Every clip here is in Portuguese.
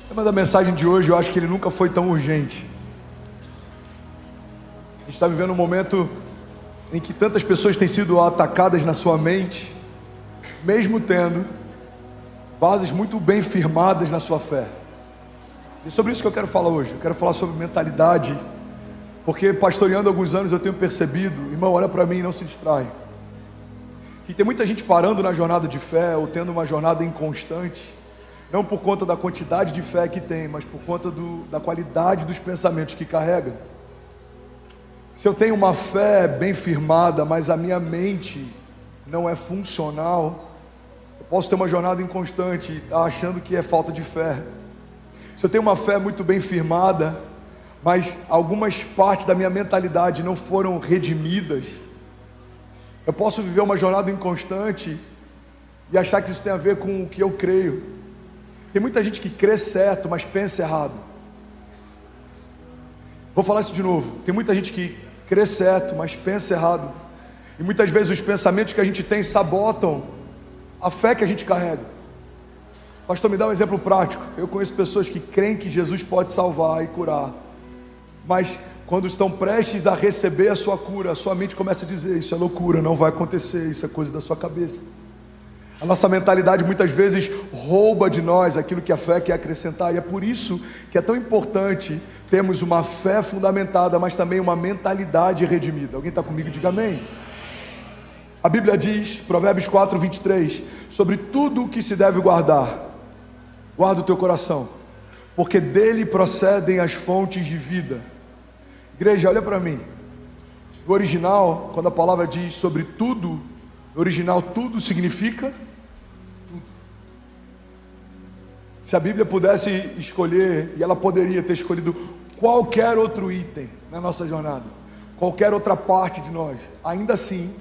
O tema da mensagem de hoje, eu acho que ele nunca foi tão urgente. A gente está vivendo um momento em que tantas pessoas têm sido atacadas na sua mente, mesmo tendo bases muito bem firmadas na sua fé. E sobre isso que eu quero falar hoje. Eu quero falar sobre mentalidade, porque pastoreando há alguns anos eu tenho percebido, irmão, olha para mim e não se distrai, que tem muita gente parando na jornada de fé ou tendo uma jornada inconstante, não por conta da quantidade de fé que tem, mas por conta da qualidade dos pensamentos que carrega. Se eu tenho uma fé bem firmada, mas a minha mente não é funcional, eu posso ter uma jornada inconstante e estar achando que é falta de fé. Se eu tenho uma fé muito bem firmada, mas algumas partes da minha mentalidade não foram redimidas, eu posso viver uma jornada inconstante e achar que isso tem a ver com o que eu creio. Tem muita gente que crê certo, mas pensa errado. Vou falar isso de novo. Tem muita gente que crê certo, mas pensa errado. E muitas vezes os pensamentos que a gente tem sabotam a fé que a gente carrega. Pastor, me dá um exemplo prático. Eu conheço pessoas que creem que Jesus pode salvar e curar, mas quando estão prestes a receber a sua cura, a sua mente começa a dizer: isso é loucura, não vai acontecer, isso é coisa da sua cabeça. A nossa mentalidade muitas vezes rouba de nós aquilo que a fé quer acrescentar, e é por isso que é tão importante termos uma fé fundamentada, mas também uma mentalidade redimida. Alguém está comigo? Diga amém. A Bíblia diz, Provérbios 4:23, sobre tudo o que se deve guardar, guarda o teu coração, porque dele procedem as fontes de vida. Igreja, olha para mim. No original, quando a palavra diz sobre tudo, no original tudo significa tudo. Se a Bíblia pudesse escolher, e ela poderia ter escolhido qualquer outro item na nossa jornada, qualquer outra parte de nós, ainda assim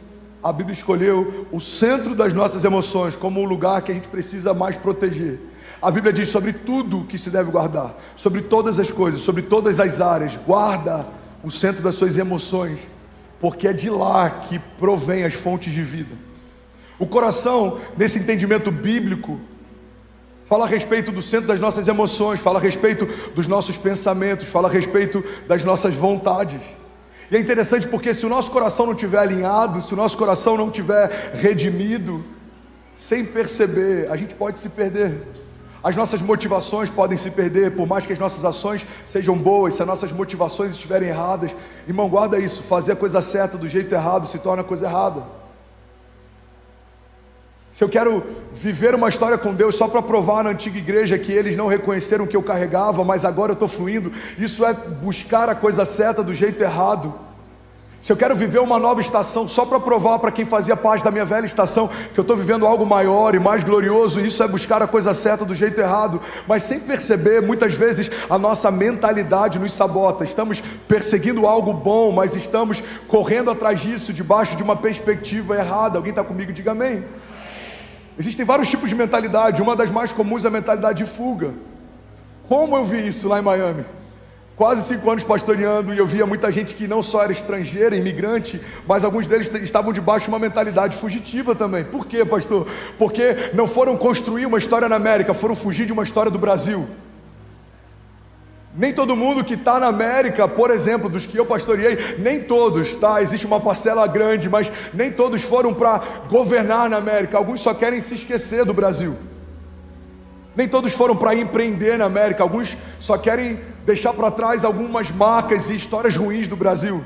a Bíblia escolheu o centro das nossas emoções como o lugar que a gente precisa mais proteger. A Bíblia diz sobre tudo que se deve guardar, sobre todas as coisas, sobre todas as áreas. Guarda o centro das suas emoções, porque é de lá que provém as fontes de vida. O coração, nesse entendimento bíblico, fala a respeito do centro das nossas emoções, fala a respeito dos nossos pensamentos, fala a respeito das nossas vontades. E é interessante porque se o nosso coração não estiver alinhado, se o nosso coração não estiver redimido, sem perceber, a gente pode se perder. As nossas motivações podem se perder, por mais que as nossas ações sejam boas. Se as nossas motivações estiverem erradas, irmão, guarda isso, fazer a coisa certa do jeito errado se torna a coisa errada. Se eu quero viver uma história com Deus só para provar na antiga igreja que eles não reconheceram o que eu carregava, mas agora eu estou fluindo, isso é buscar a coisa certa do jeito errado. Se eu quero viver uma nova estação só para provar para quem fazia parte da minha velha estação que eu estou vivendo algo maior e mais glorioso, isso é buscar a coisa certa do jeito errado. Mas sem perceber, muitas vezes a nossa mentalidade nos sabota. Estamos perseguindo algo bom, mas estamos correndo atrás disso debaixo de uma perspectiva errada. Alguém está comigo? Diga amém. Existem vários tipos de mentalidade. Uma das mais comuns é a mentalidade de fuga. Como eu vi isso lá em Miami? Quase 5 anos pastoreando, e eu via muita gente que não só era estrangeira, imigrante, mas alguns deles estavam debaixo de uma mentalidade fugitiva também. Por quê, pastor? Porque não foram construir uma história na América, foram fugir de uma história do Brasil. Nem todo mundo que está na América, por exemplo, dos que eu pastoreei, nem todos, tá? Existe uma parcela grande, mas nem todos foram para governar na América. Alguns só querem se esquecer do Brasil. Nem todos foram para empreender na América. Alguns só querem deixar para trás algumas marcas e histórias ruins do Brasil.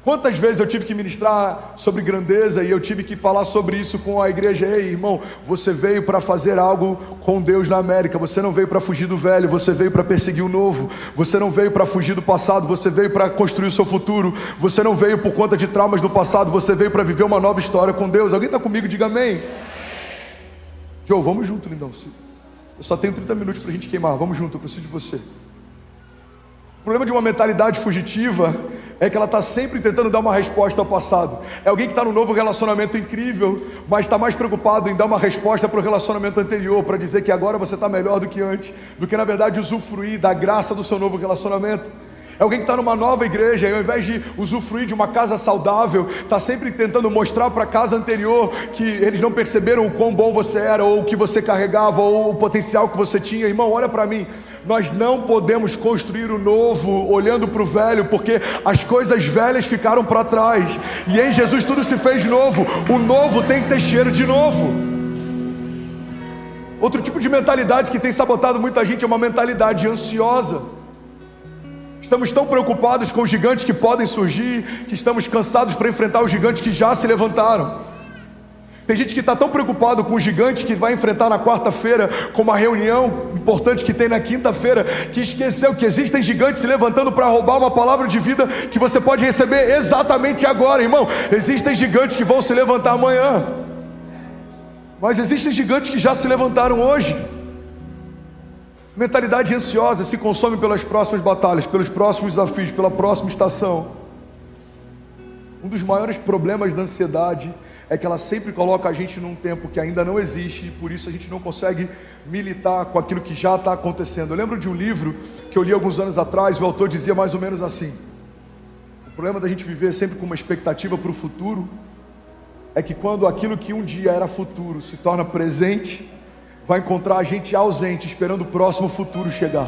Quantas vezes eu tive que ministrar sobre grandeza e eu tive que falar sobre isso com a igreja: ei, irmão, você veio para fazer algo com Deus na América, você não veio para fugir do velho, você veio para perseguir o novo, você não veio para fugir do passado, você veio para construir o seu futuro, você não veio por conta de traumas do passado, você veio para viver uma nova história com Deus. Alguém está comigo? Diga amém. Joe, vamos junto, lindão. Eu só tenho 30 minutos para a gente queimar, vamos junto, eu preciso de você. O problema de uma mentalidade fugitiva é que ela está sempre tentando dar uma resposta ao passado. É alguém que está num novo relacionamento incrível, mas está mais preocupado em dar uma resposta para o relacionamento anterior, para dizer que agora você está melhor do que antes, do que na verdade usufruir da graça do seu novo relacionamento. É alguém que está numa nova igreja e ao invés de usufruir de uma casa saudável, está sempre tentando mostrar para a casa anterior que eles não perceberam o quão bom você era, ou o que você carregava, ou o potencial que você tinha. Irmão, olha para mim. Nós não podemos construir o novo olhando para o velho, porque as coisas velhas ficaram para trás, e em Jesus tudo se fez novo. O novo tem que ter cheiro de novo. Outro tipo de mentalidade que tem sabotado muita gente é uma mentalidade ansiosa. Estamos tão preocupados com os gigantes que podem surgir, que estamos cansados para enfrentar os gigantes que já se levantaram. Tem gente que está tão preocupado com o gigante que vai enfrentar na quarta-feira, com uma reunião importante que tem na quinta-feira, que esqueceu que existem gigantes se levantando para roubar uma palavra de vida que você pode receber exatamente agora, irmão. Existem gigantes que vão se levantar amanhã, mas existem gigantes que já se levantaram hoje. Mentalidade ansiosa se consome pelas próximas batalhas, pelos próximos desafios, pela próxima estação. Um dos maiores problemas da ansiedade é que ela sempre coloca a gente num tempo que ainda não existe, e por isso a gente não consegue militar com aquilo que já está acontecendo. Eu lembro de um livro que eu li alguns anos atrás, o autor dizia mais ou menos assim: o problema da gente viver sempre com uma expectativa para o futuro é que quando aquilo que um dia era futuro se torna presente, vai encontrar a gente ausente, esperando o próximo futuro chegar.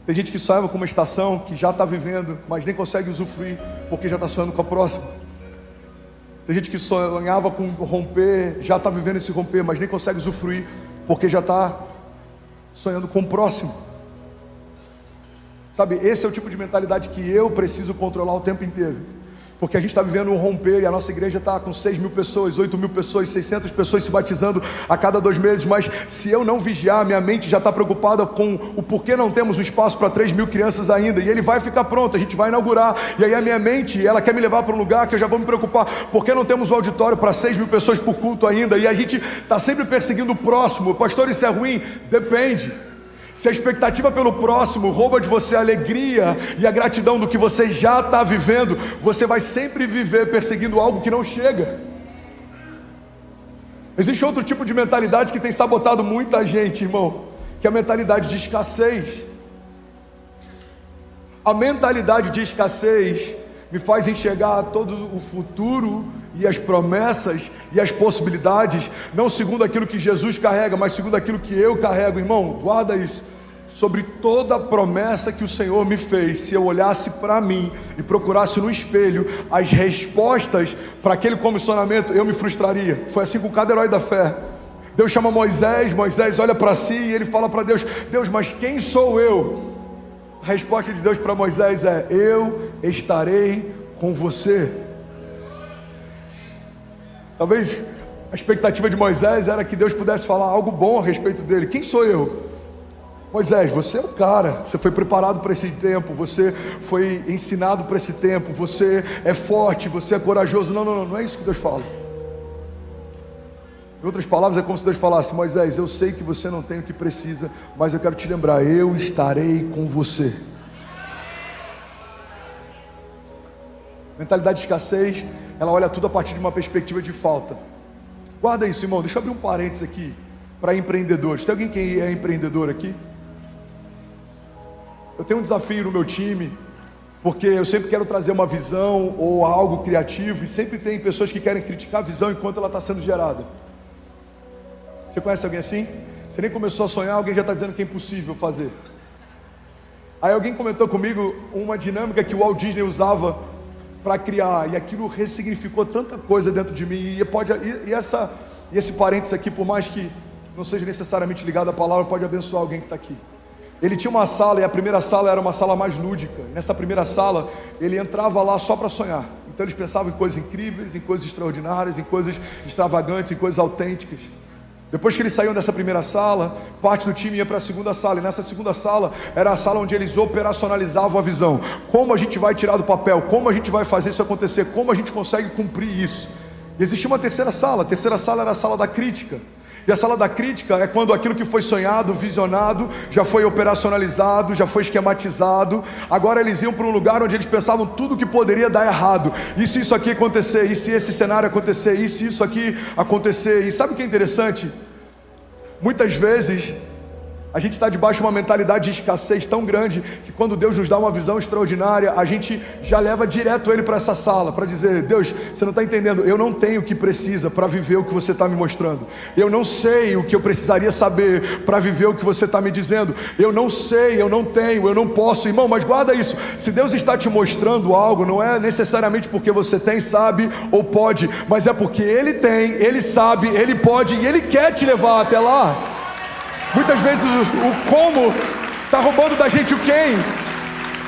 Tem gente que sonhava com uma estação que já está vivendo, mas nem consegue usufruir, porque já está sonhando com a próxima. Tem gente que sonhava com romper, já está vivendo esse romper, mas nem consegue usufruir, porque já está sonhando com o próximo. Sabe, esse é o tipo de mentalidade que eu preciso controlar o tempo inteiro. Porque a gente está vivendo um romper, e a nossa igreja está com 6.000 pessoas, 8.000 pessoas, 600 pessoas se batizando a cada 2 meses. Mas se eu não vigiar, minha mente já está preocupada com o porquê não temos um espaço para 3.000 crianças ainda. E ele vai ficar pronto, a gente vai inaugurar. E aí a minha mente, ela quer me levar para um lugar que eu já vou me preocupar. Por que não temos um auditório para 6.000 pessoas por culto ainda? E a gente está sempre perseguindo o próximo. Pastor, isso é ruim? Depende. Se a expectativa pelo próximo rouba de você a alegria e a gratidão do que você já está vivendo, você vai sempre viver perseguindo algo que não chega. Existe outro tipo de mentalidade que tem sabotado muita gente, irmão, que é a mentalidade de escassez. A mentalidade de escassez me faz enxergar todo o futuro e as promessas e as possibilidades, não segundo aquilo que Jesus carrega, mas segundo aquilo que eu carrego. Irmão, guarda isso. Sobre toda a promessa que o Senhor me fez, se eu olhasse para mim e procurasse no espelho as respostas para aquele comissionamento, eu me frustraria. Foi assim com cada herói da fé. Deus chama Moisés, Moisés olha para si e ele fala para Deus: Deus, mas quem sou eu? A resposta de Deus para Moisés é: eu estarei com você. Talvez a expectativa de Moisés era que Deus pudesse falar algo bom a respeito dele. Quem sou eu? Moisés, você é o cara, você foi preparado para esse tempo, você foi ensinado para esse tempo, você é forte, você é corajoso. Não é isso que Deus fala. Em outras palavras, é como se Deus falasse: Moisés, eu sei que você não tem o que precisa, mas eu quero te lembrar, eu estarei com você. Mentalidade de escassez, ela olha tudo a partir de uma perspectiva de falta. Guarda isso, irmão. Deixa eu abrir um parênteses aqui para empreendedores. Tem alguém que é empreendedor aqui? Eu tenho um desafio no meu time, porque eu sempre quero trazer uma visão ou algo criativo, e sempre tem pessoas que querem criticar a visão enquanto ela está sendo gerada. Você conhece alguém assim? Você nem começou a sonhar, alguém já está dizendo que é impossível fazer. Aí alguém comentou comigo uma dinâmica que o Walt Disney usava para criar, e aquilo ressignificou tanta coisa dentro de mim. E esse parênteses aqui, por mais que não seja necessariamente ligado à palavra, pode abençoar alguém que está aqui. Ele tinha uma sala, e a primeira sala era uma sala mais lúdica. E nessa primeira sala, ele entrava lá só para sonhar. Então eles pensavam em coisas incríveis, em coisas extraordinárias, em coisas extravagantes, em coisas autênticas. Depois que eles saíam dessa primeira sala, parte do time ia para a segunda sala. E nessa segunda sala, era a sala onde eles operacionalizavam a visão. Como a gente vai tirar do papel? Como a gente vai fazer isso acontecer? Como a gente consegue cumprir isso? E existia uma terceira sala. A terceira sala era a sala da crítica. E a sala da crítica é quando aquilo que foi sonhado, visionado, já foi operacionalizado, já foi esquematizado. Agora eles iam para um lugar onde eles pensavam tudo que poderia dar errado. E se isso aqui acontecer? E se esse cenário acontecer? E se isso aqui acontecer? E sabe o que é interessante? Muitas vezes A gente está debaixo de uma mentalidade de escassez tão grande que quando Deus nos dá uma visão extraordinária, a gente já leva direto Ele para essa sala, para dizer: Deus, você não está entendendo, eu não tenho o que precisa para viver o que você está me mostrando. Eu não sei o que eu precisaria saber para viver o que você está me dizendo. Eu não sei, eu não tenho, eu não posso. Irmão, mas guarda isso, se Deus está te mostrando algo, não é necessariamente porque você tem, sabe ou pode, mas é porque Ele tem, Ele sabe, Ele pode e Ele quer te levar até lá. Muitas vezes o como está roubando da gente o quem.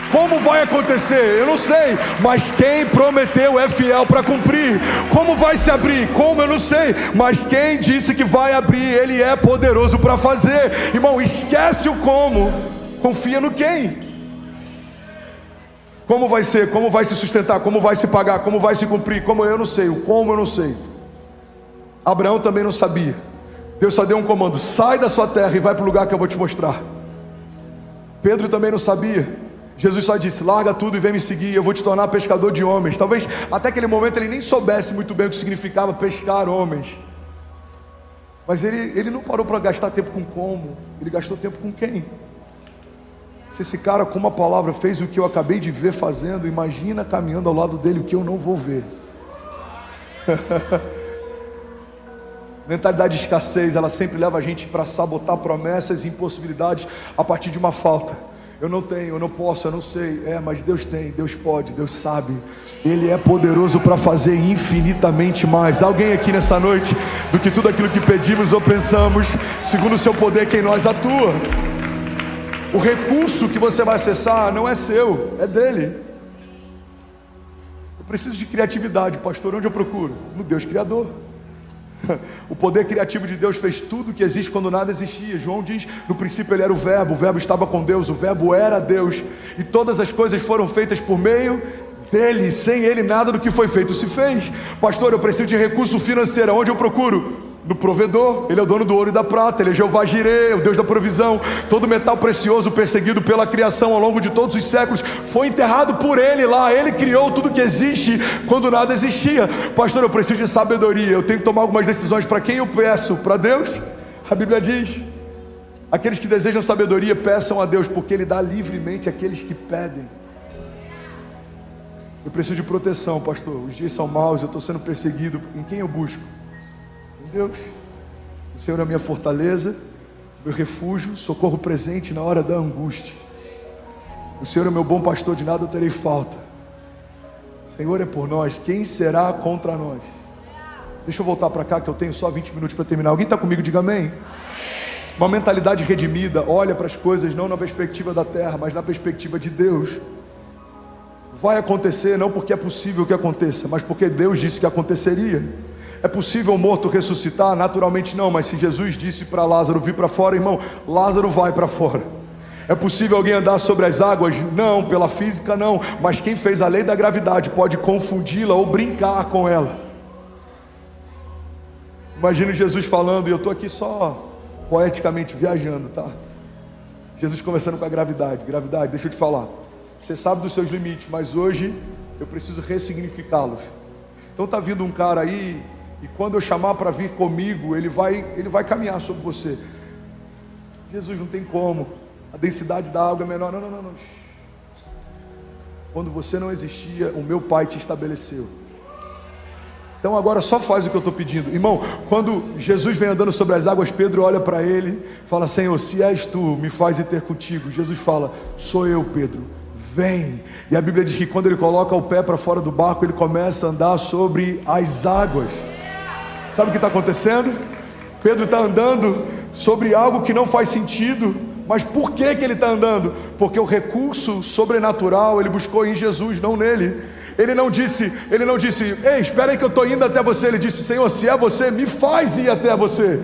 Como vai acontecer? Eu não sei, mas quem prometeu é fiel para cumprir. Como vai se abrir? Como? Eu não sei, mas quem disse que vai abrir, Ele é poderoso para fazer. Irmão, esquece o como, confia no quem. Como vai ser? Como vai se sustentar? Como vai se pagar? Como vai se cumprir? Como? Eu não sei, o como eu não sei. Abraão também não sabia. Deus só deu um comando: sai da sua terra e vai para o lugar que eu vou te mostrar. Pedro também não sabia. Jesus só disse: larga tudo e vem me seguir, eu vou te tornar pescador de homens. Talvez até aquele momento ele nem soubesse muito bem o que significava pescar homens. Mas ele não parou para gastar tempo com como, ele gastou tempo com quem. Se esse cara com uma palavra fez o que eu acabei de ver fazendo, imagina caminhando ao lado dele o que eu não vou ver. Mentalidade de escassez, ela sempre leva a gente para sabotar promessas e impossibilidades a partir de uma falta. Eu não tenho, eu não posso, eu não sei. Mas Deus tem, Deus pode, Deus sabe. Ele é poderoso para fazer infinitamente mais. Alguém aqui nessa noite, do que tudo aquilo que pedimos ou pensamos, segundo o seu poder que em nós atua. O recurso que você vai acessar não é seu, é dele. Eu preciso de criatividade, pastor. Onde eu procuro? No Deus Criador. O poder criativo de Deus fez tudo que existe quando nada existia. João diz: no princípio Ele era o Verbo estava com Deus, o Verbo era Deus, e todas as coisas foram feitas por meio dele. Sem Ele nada do que foi feito se fez. Pastor, eu preciso de recurso financeiro. Onde eu procuro? No provedor. Ele é o dono do ouro e da prata, Ele é Jeová Jireh, o Deus da provisão. Todo metal precioso perseguido pela criação ao longo de todos os séculos foi enterrado por Ele lá. Ele criou tudo que existe quando nada existia. Pastor, eu preciso de sabedoria, eu tenho que tomar algumas decisões. Para quem eu peço? Para Deus? A Bíblia diz: aqueles que desejam sabedoria peçam a Deus, porque Ele dá livremente àqueles que pedem. Eu preciso de proteção, pastor. Os dias são maus, eu estou sendo perseguido. Em quem eu busco? Deus. O Senhor é a minha fortaleza, meu refúgio, socorro presente na hora da angústia. O Senhor é meu bom pastor, de nada eu terei falta. O Senhor é por nós, quem será contra nós? Deixa eu voltar para cá que eu tenho só 20 minutos para terminar. Alguém está comigo? Diga amém. Uma mentalidade redimida olha para as coisas não na perspectiva da terra, mas na perspectiva de Deus. Vai acontecer não porque é possível que aconteça, mas porque Deus disse que aconteceria. É possível o morto ressuscitar? Naturalmente não, mas se Jesus disse para Lázaro vir para fora, irmão, Lázaro vai para fora. É possível alguém andar sobre as águas? Não, pela física não, mas quem fez a lei da gravidade pode confundi-la ou brincar com ela. Imagina Jesus falando, e eu estou aqui só poeticamente viajando, tá? Jesus conversando com a gravidade. Gravidade, deixa eu te falar, você sabe dos seus limites, mas hoje eu preciso ressignificá-los. Então está vindo um cara aí, e quando eu chamar para vir comigo, ele vai caminhar sobre você. Jesus, não tem como, a densidade da água é menor. Não. Quando você não existia, o meu Pai te estabeleceu. Então agora só faz o que eu estou pedindo. Irmão, quando Jesus vem andando sobre as águas, Pedro olha para ele, fala: Senhor, se és tu, me faz ir ter contigo. Jesus fala: sou eu, Pedro, vem. E a Bíblia diz que quando ele coloca o pé para fora do barco, ele começa a andar sobre as águas. Sabe o que está acontecendo? Pedro está andando sobre algo que não faz sentido. Mas por que ele está andando? Porque o recurso sobrenatural ele buscou em Jesus, não nele. Ele não disse, ei, espera aí que eu estou indo até você. Ele disse: Senhor, se é você, me faz ir até você.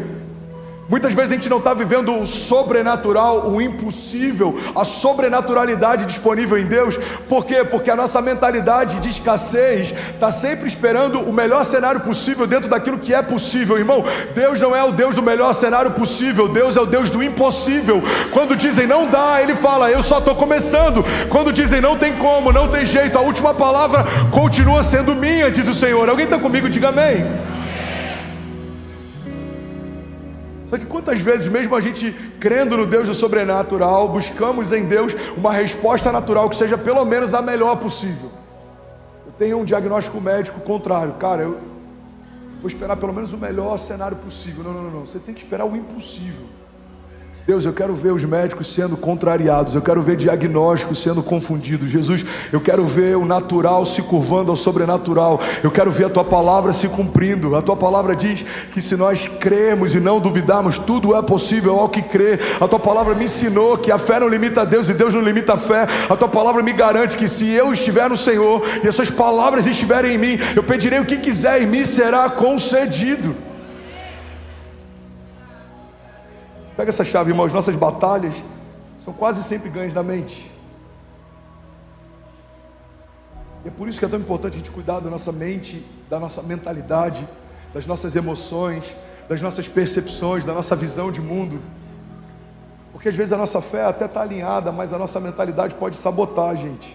Muitas vezes a gente não está vivendo o sobrenatural, o impossível, a sobrenaturalidade disponível em Deus. Por quê? Porque a nossa mentalidade de escassez está sempre esperando o melhor cenário possível dentro daquilo que é possível. Irmão, Deus não é o Deus do melhor cenário possível, Deus é o Deus do impossível. Quando dizem não dá, Ele fala: eu só estou começando. Quando dizem não tem como, não tem jeito, a última palavra continua sendo minha, diz o Senhor. Alguém está comigo? Diga amém. Só que quantas vezes, mesmo a gente crendo no Deus do sobrenatural, buscamos em Deus uma resposta natural que seja pelo menos a melhor possível. Eu tenho um diagnóstico médico contrário. Cara, eu vou esperar pelo menos o melhor cenário possível. Não. Você tem que esperar o impossível. Deus, eu quero ver os médicos sendo contrariados, eu quero ver diagnósticos sendo confundidos. Jesus, eu quero ver o natural se curvando ao sobrenatural, eu quero ver a Tua palavra se cumprindo. A Tua palavra diz que se nós cremos e não duvidarmos, tudo é possível ao que crê. A Tua palavra me ensinou que a fé não limita a Deus e Deus não limita a fé. A Tua palavra me garante que se eu estiver no Senhor e as Suas palavras estiverem em mim, eu pedirei o que quiser e me será concedido. Pega essa chave, irmãos. Nossas batalhas são quase sempre ganhas na mente. E é por isso que é tão importante a gente cuidar da nossa mente, da nossa mentalidade, das nossas emoções, das nossas percepções, da nossa visão de mundo. Porque às vezes a nossa fé até está alinhada, mas a nossa mentalidade pode sabotar a gente.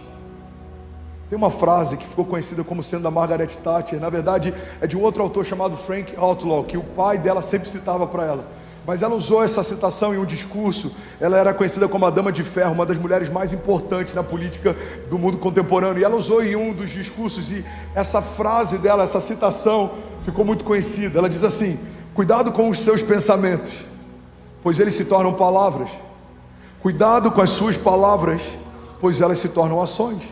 Tem uma frase que ficou conhecida como sendo da Margaret Thatcher. Na verdade é de um outro autor chamado Frank Outlaw, que o pai dela sempre citava para ela. Mas ela usou essa citação em um discurso. Ela era conhecida como a Dama de Ferro, uma das mulheres mais importantes na política do mundo contemporâneo. E ela usou em um dos discursos, e essa frase dela, essa citação, ficou muito conhecida. Ela diz assim: cuidado com os seus pensamentos, pois eles se tornam palavras. Cuidado com as suas palavras, pois elas se tornam ações.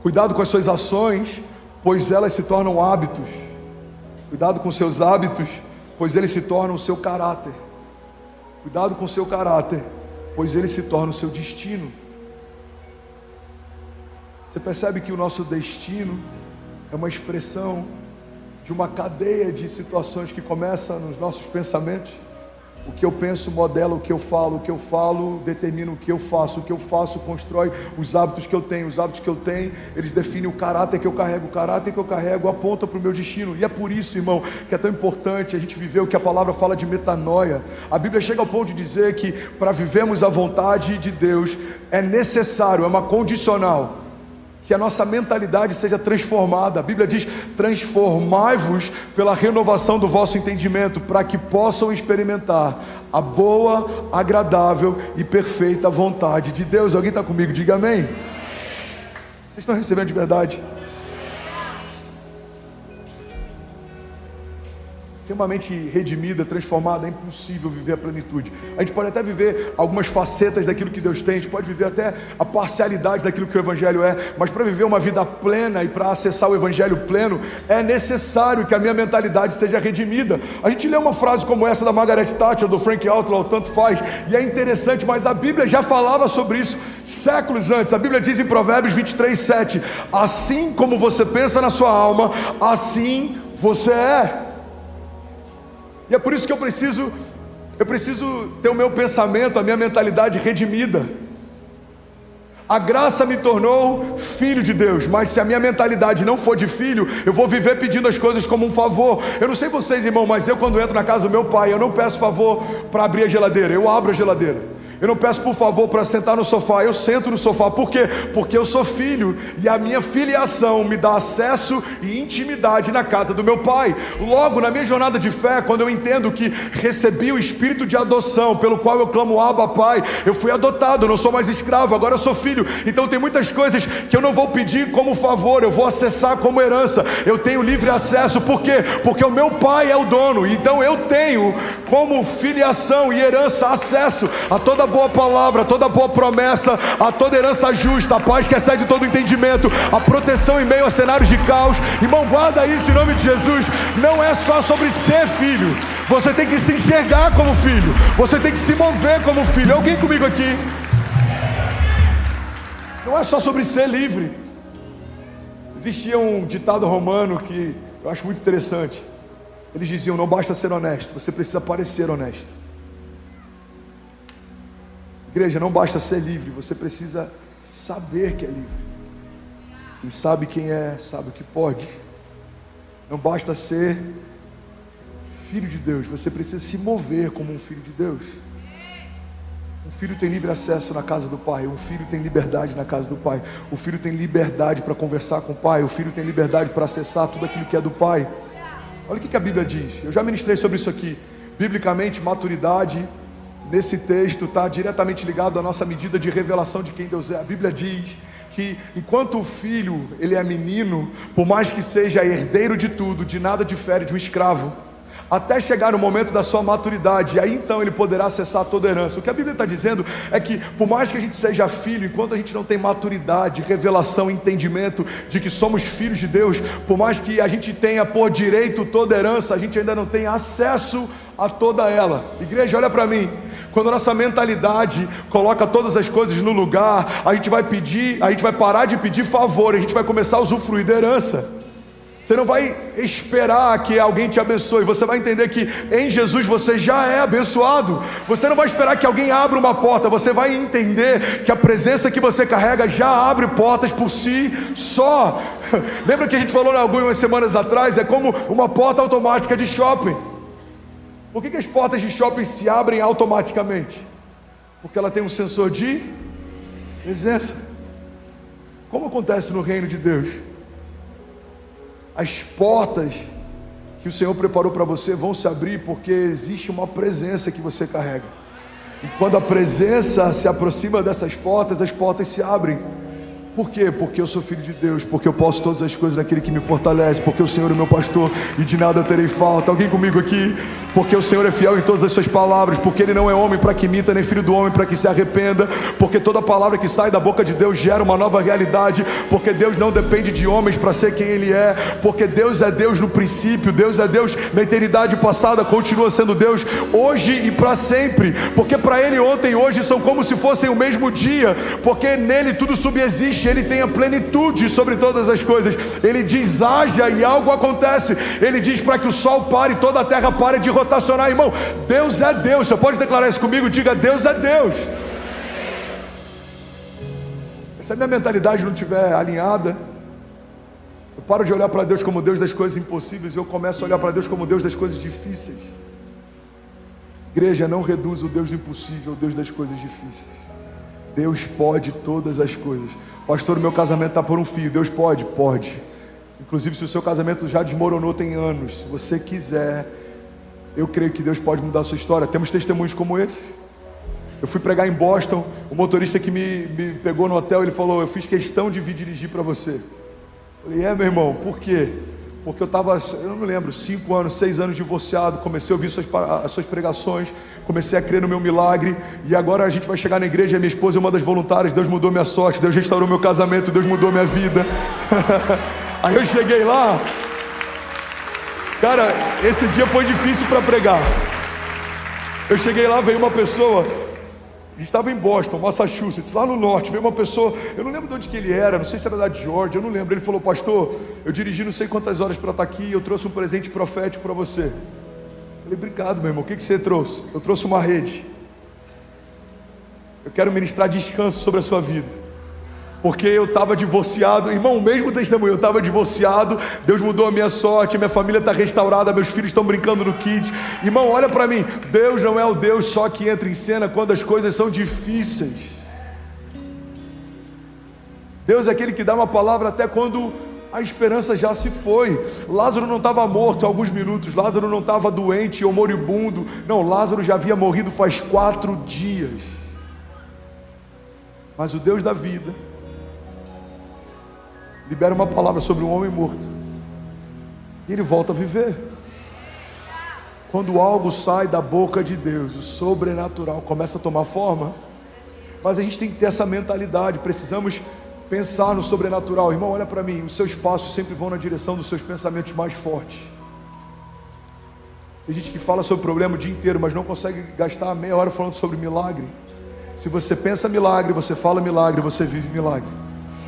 Cuidado com as suas ações, pois elas se tornam hábitos. Cuidado com seus hábitos, pois ele se torna o seu caráter. Cuidado com o seu caráter, pois ele se torna o seu destino. Você percebe que o nosso destino é uma expressão de uma cadeia de situações que começa nos nossos pensamentos. O que eu penso modela o que eu falo determina o que eu faço constrói os hábitos que eu tenho, eles definem o caráter que eu carrego aponta para o meu destino. E é por isso, irmão, que é tão importante a gente viver o que a palavra fala de metanoia. A Bíblia chega ao ponto de dizer que para vivermos a vontade de Deus é necessário, é uma condicional, que a nossa mentalidade seja transformada. A Bíblia diz: transformai-vos pela renovação do vosso entendimento, para que possam experimentar a boa, agradável e perfeita vontade de Deus. Alguém está comigo? Diga amém. Vocês estão recebendo de verdade? Sem uma mente redimida, transformada, é impossível viver a plenitude. A gente pode até viver algumas facetas daquilo que Deus tem, a gente pode viver até a parcialidade daquilo que o Evangelho é, mas para viver uma vida plena e para acessar o Evangelho pleno, é necessário que a minha mentalidade seja redimida. A gente lê uma frase como essa da Margaret Thatcher, do Frank Outlaw, tanto faz, e é interessante, mas a Bíblia já falava sobre isso séculos antes. A Bíblia diz em Provérbios 23:7: assim como você pensa na sua alma, assim você é. E é por isso que eu preciso ter o meu pensamento, a minha mentalidade redimida. A graça me tornou filho de Deus, mas se a minha mentalidade não for de filho, eu vou viver pedindo as coisas como um favor. Eu não sei vocês, irmão, mas eu, quando entro na casa do meu pai, eu não peço favor para abrir a geladeira, eu abro a geladeira. Eu não peço por favor para sentar no sofá, eu sento no sofá. Por quê? Porque eu sou filho, e a minha filiação me dá acesso e intimidade na casa do meu pai. Logo, na minha jornada de fé, quando eu entendo que recebi o espírito de adoção, pelo qual eu clamo Abba, Pai, eu fui adotado, eu não sou mais escravo, agora eu sou filho. Então tem muitas coisas que eu não vou pedir como favor, eu vou acessar como herança. Eu tenho livre acesso. Por quê? Porque o meu pai é o dono. Então eu tenho como filiação e herança acesso a toda boa palavra, a toda boa promessa, a toda herança justa, a paz que excede todo entendimento, a proteção em meio a cenários de caos. Irmão, guarda isso em nome de Jesus. Não é só sobre ser filho, você tem que se enxergar como filho, você tem que se mover como filho. Alguém comigo aqui? Não é só sobre ser livre. Existia um ditado romano que eu acho muito interessante. Eles diziam: não basta ser honesto, você precisa parecer honesto. Igreja, não basta ser livre, você precisa saber que é livre. Quem sabe quem é, sabe o que pode. Não basta ser filho de Deus, você precisa se mover como um filho de Deus. Um filho tem livre acesso na casa do pai, um filho tem liberdade na casa do pai, o filho tem liberdade para conversar com o pai, o filho tem liberdade para acessar tudo aquilo que é do pai. Olha o que a Bíblia diz, eu já ministrei sobre isso aqui. Biblicamente, maturidade, nesse texto, está diretamente ligado à nossa medida de revelação de quem Deus é. A Bíblia diz que enquanto o filho, ele é menino, por mais que seja herdeiro de tudo, de nada difere de um escravo, até chegar no momento da sua maturidade, e aí então ele poderá acessar toda a herança. O que a Bíblia está dizendo é que, por mais que a gente seja filho, enquanto a gente não tem maturidade, revelação, entendimento de que somos filhos de Deus, por mais que a gente tenha por direito toda a herança, a gente ainda não tem acesso a toda ela. Igreja, olha para mim. Quando a nossa mentalidade coloca todas as coisas no lugar, a gente vai parar de pedir favor, a gente vai começar a usufruir da herança. Você não vai esperar que alguém te abençoe, você vai entender que em Jesus você já é abençoado. Você não vai esperar que alguém abra uma porta, você vai entender que a presença que você carrega já abre portas por si só. Lembra que a gente falou algumas semanas atrás? É como uma porta automática de shopping. Por que as portas de shopping se abrem automaticamente? Porque ela tem um sensor de presença. Como acontece no reino de Deus? As portas que o Senhor preparou para você vão se abrir porque existe uma presença que você carrega. E quando a presença se aproxima dessas portas, as portas se abrem. Por quê? Porque eu sou filho de Deus, porque eu posso todas as coisas naquele que me fortalece, porque o Senhor é meu pastor e de nada eu terei falta. Alguém comigo aqui? Porque o Senhor é fiel em todas as suas palavras, porque Ele não é homem para que minta, nem filho do homem para que se arrependa, porque toda palavra que sai da boca de Deus gera uma nova realidade, porque Deus não depende de homens para ser quem Ele é, porque Deus é Deus no princípio, Deus é Deus na eternidade passada, continua sendo Deus hoje e para sempre, porque para Ele ontem e hoje são como se fossem o mesmo dia, porque nele tudo subsiste, Ele tem a plenitude sobre todas as coisas. Ele diz haja e algo acontece. Ele diz para que o sol pare e toda a terra pare de rotacionar. Irmão, Deus é Deus. Você pode declarar isso comigo? Diga: Deus é Deus. Se a minha mentalidade não estiver alinhada, eu paro de olhar para Deus como Deus das coisas impossíveis e eu começo a olhar para Deus como Deus das coisas difíceis. Igreja, não reduz o Deus do impossível ao Deus das coisas difíceis. Deus pode todas as coisas. Pastor, o meu casamento está por um fio. Deus pode? Pode. Inclusive, se o seu casamento já desmoronou tem anos, se você quiser, eu creio que Deus pode mudar a sua história. Temos testemunhos como esse. Eu fui pregar em Boston, o motorista que me pegou no hotel, ele falou: eu fiz questão de vir dirigir para você. Eu falei: meu irmão, por quê? Porque eu estava, eu não me lembro, 5 anos, 6 anos divorciado, comecei a ouvir as suas pregações, comecei a crer no meu milagre, e agora a gente vai chegar na igreja, minha esposa é uma das voluntárias, Deus mudou minha sorte, Deus restaurou meu casamento, Deus mudou minha vida. Aí eu cheguei lá, cara, esse dia foi difícil para pregar. Eu cheguei lá, veio uma pessoa, a gente estava em Boston, Massachusetts, lá no norte, veio uma pessoa, eu não lembro de onde que ele era, não sei se era da Georgia, eu não lembro. Ele falou: pastor, eu dirigi não sei quantas horas para estar aqui, eu trouxe um presente profético para você. Eu falei: obrigado, meu irmão. O que você trouxe? Eu trouxe uma rede. Eu quero ministrar descanso sobre a sua vida, porque eu estava divorciado, irmão, o mesmo testemunho, eu estava divorciado, Deus mudou a minha sorte, minha família está restaurada, meus filhos estão brincando no kids. Irmão, olha para mim, Deus não é o Deus só que entra em cena quando as coisas são difíceis. Deus é aquele que dá uma palavra até quando a esperança já se foi. Lázaro não estava morto há alguns minutos, Lázaro não estava doente ou moribundo, não, Lázaro já havia morrido faz 4 dias. Mas o Deus da vida libera uma palavra sobre um homem morto e ele volta a viver. Quando algo sai da boca de Deus, o sobrenatural começa a tomar forma. Mas a gente tem que ter essa mentalidade, precisamos pensar no sobrenatural. Irmão, olha para mim, os seus passos sempre vão na direção dos seus pensamentos mais fortes. Tem gente que fala sobre problema o dia inteiro, mas não consegue gastar meia hora falando sobre milagre. Se você pensa milagre, você fala milagre, você vive milagre.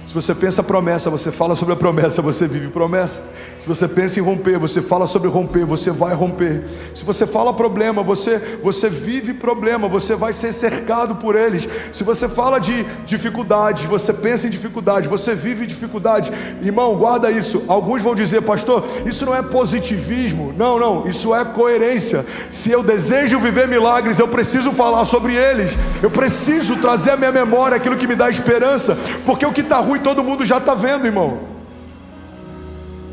Se você pensa promessa, você fala sobre a promessa, você vive promessa. Se você pensa em romper, você fala sobre romper, você vai romper. Se você fala problema, você vive problema, você vai ser cercado por eles. Se você fala de dificuldades, você pensa em dificuldade, você vive dificuldade. Irmão, guarda isso. Alguns vão dizer: pastor, isso não é positivismo. Não, isso é coerência. Se eu desejo viver milagres, eu preciso falar sobre eles. Eu preciso trazer à minha memória aquilo que me dá esperança, porque o que está ruim todo mundo já está vendo, irmão.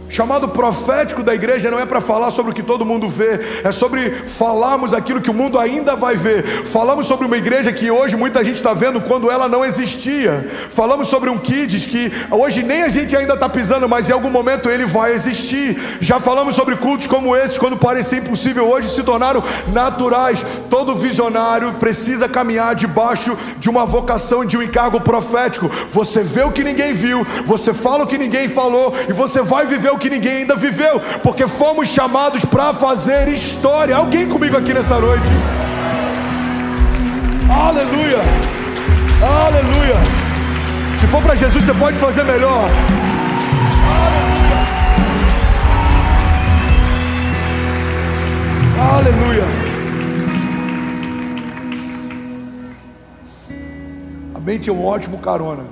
Chamado profético da igreja não é para falar sobre o que todo mundo vê, é sobre falarmos aquilo que o mundo ainda vai ver. Falamos sobre uma igreja que hoje muita gente está vendo quando ela não existia. Falamos sobre um Kids que hoje nem a gente ainda está pisando, mas em algum momento ele vai existir. Já falamos sobre cultos como esses, quando parecia impossível, hoje se tornaram naturais. Todo visionário precisa caminhar debaixo de uma vocação, de um encargo profético. Você vê o que ninguém viu, você fala o que ninguém falou, e você vai viver o que ninguém ainda viveu, porque fomos chamados para fazer história. Alguém comigo aqui nessa noite? Aleluia, aleluia. Se for para Jesus, você pode fazer melhor. Aleluia. A mente é um ótimo carona,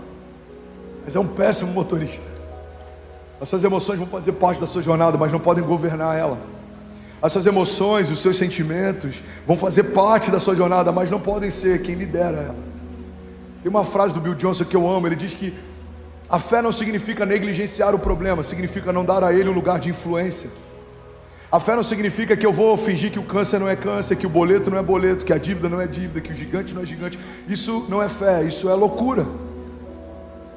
mas é um péssimo motorista. As suas emoções vão fazer parte da sua jornada, mas não podem governar ela. As suas emoções, os seus sentimentos vão fazer parte da sua jornada, mas não podem ser quem lidera ela. Tem uma frase do Bill Johnson que eu amo. Ele diz que a fé não significa negligenciar o problema, significa não dar a ele um lugar de influência. A fé não significa que eu vou fingir que o câncer não é câncer, que o boleto não é boleto, que a dívida não é dívida, que o gigante não é gigante. Isso não é fé, isso é loucura.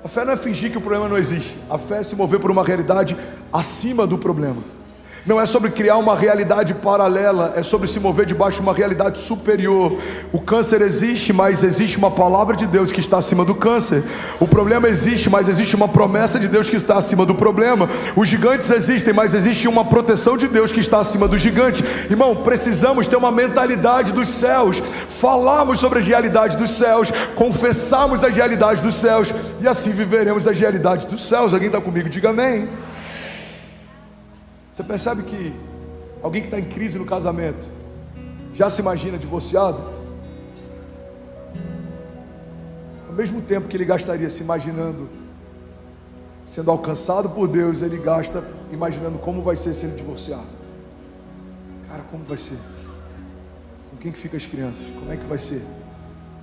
A fé não é fingir que o problema não existe. A fé é se mover por uma realidade acima do problema. Não é sobre criar uma realidade paralela, é sobre se mover debaixo de uma realidade superior. O câncer existe, mas existe uma palavra de Deus que está acima do câncer. O problema existe, mas existe uma promessa de Deus que está acima do problema. Os gigantes existem, mas existe uma proteção de Deus que está acima do gigante. Irmão, precisamos ter uma mentalidade dos céus, falarmos sobre as realidades dos céus, confessarmos as realidades dos céus, e assim viveremos as realidades dos céus. Alguém está comigo? Diga amém. Você percebe que alguém que está em crise no casamento já se imagina divorciado? Ao mesmo tempo que ele gastaria se imaginando sendo alcançado por Deus, ele gasta imaginando como vai ser se ele divorciar. Cara, como vai ser? Com quem que fica as crianças? Como é que vai ser?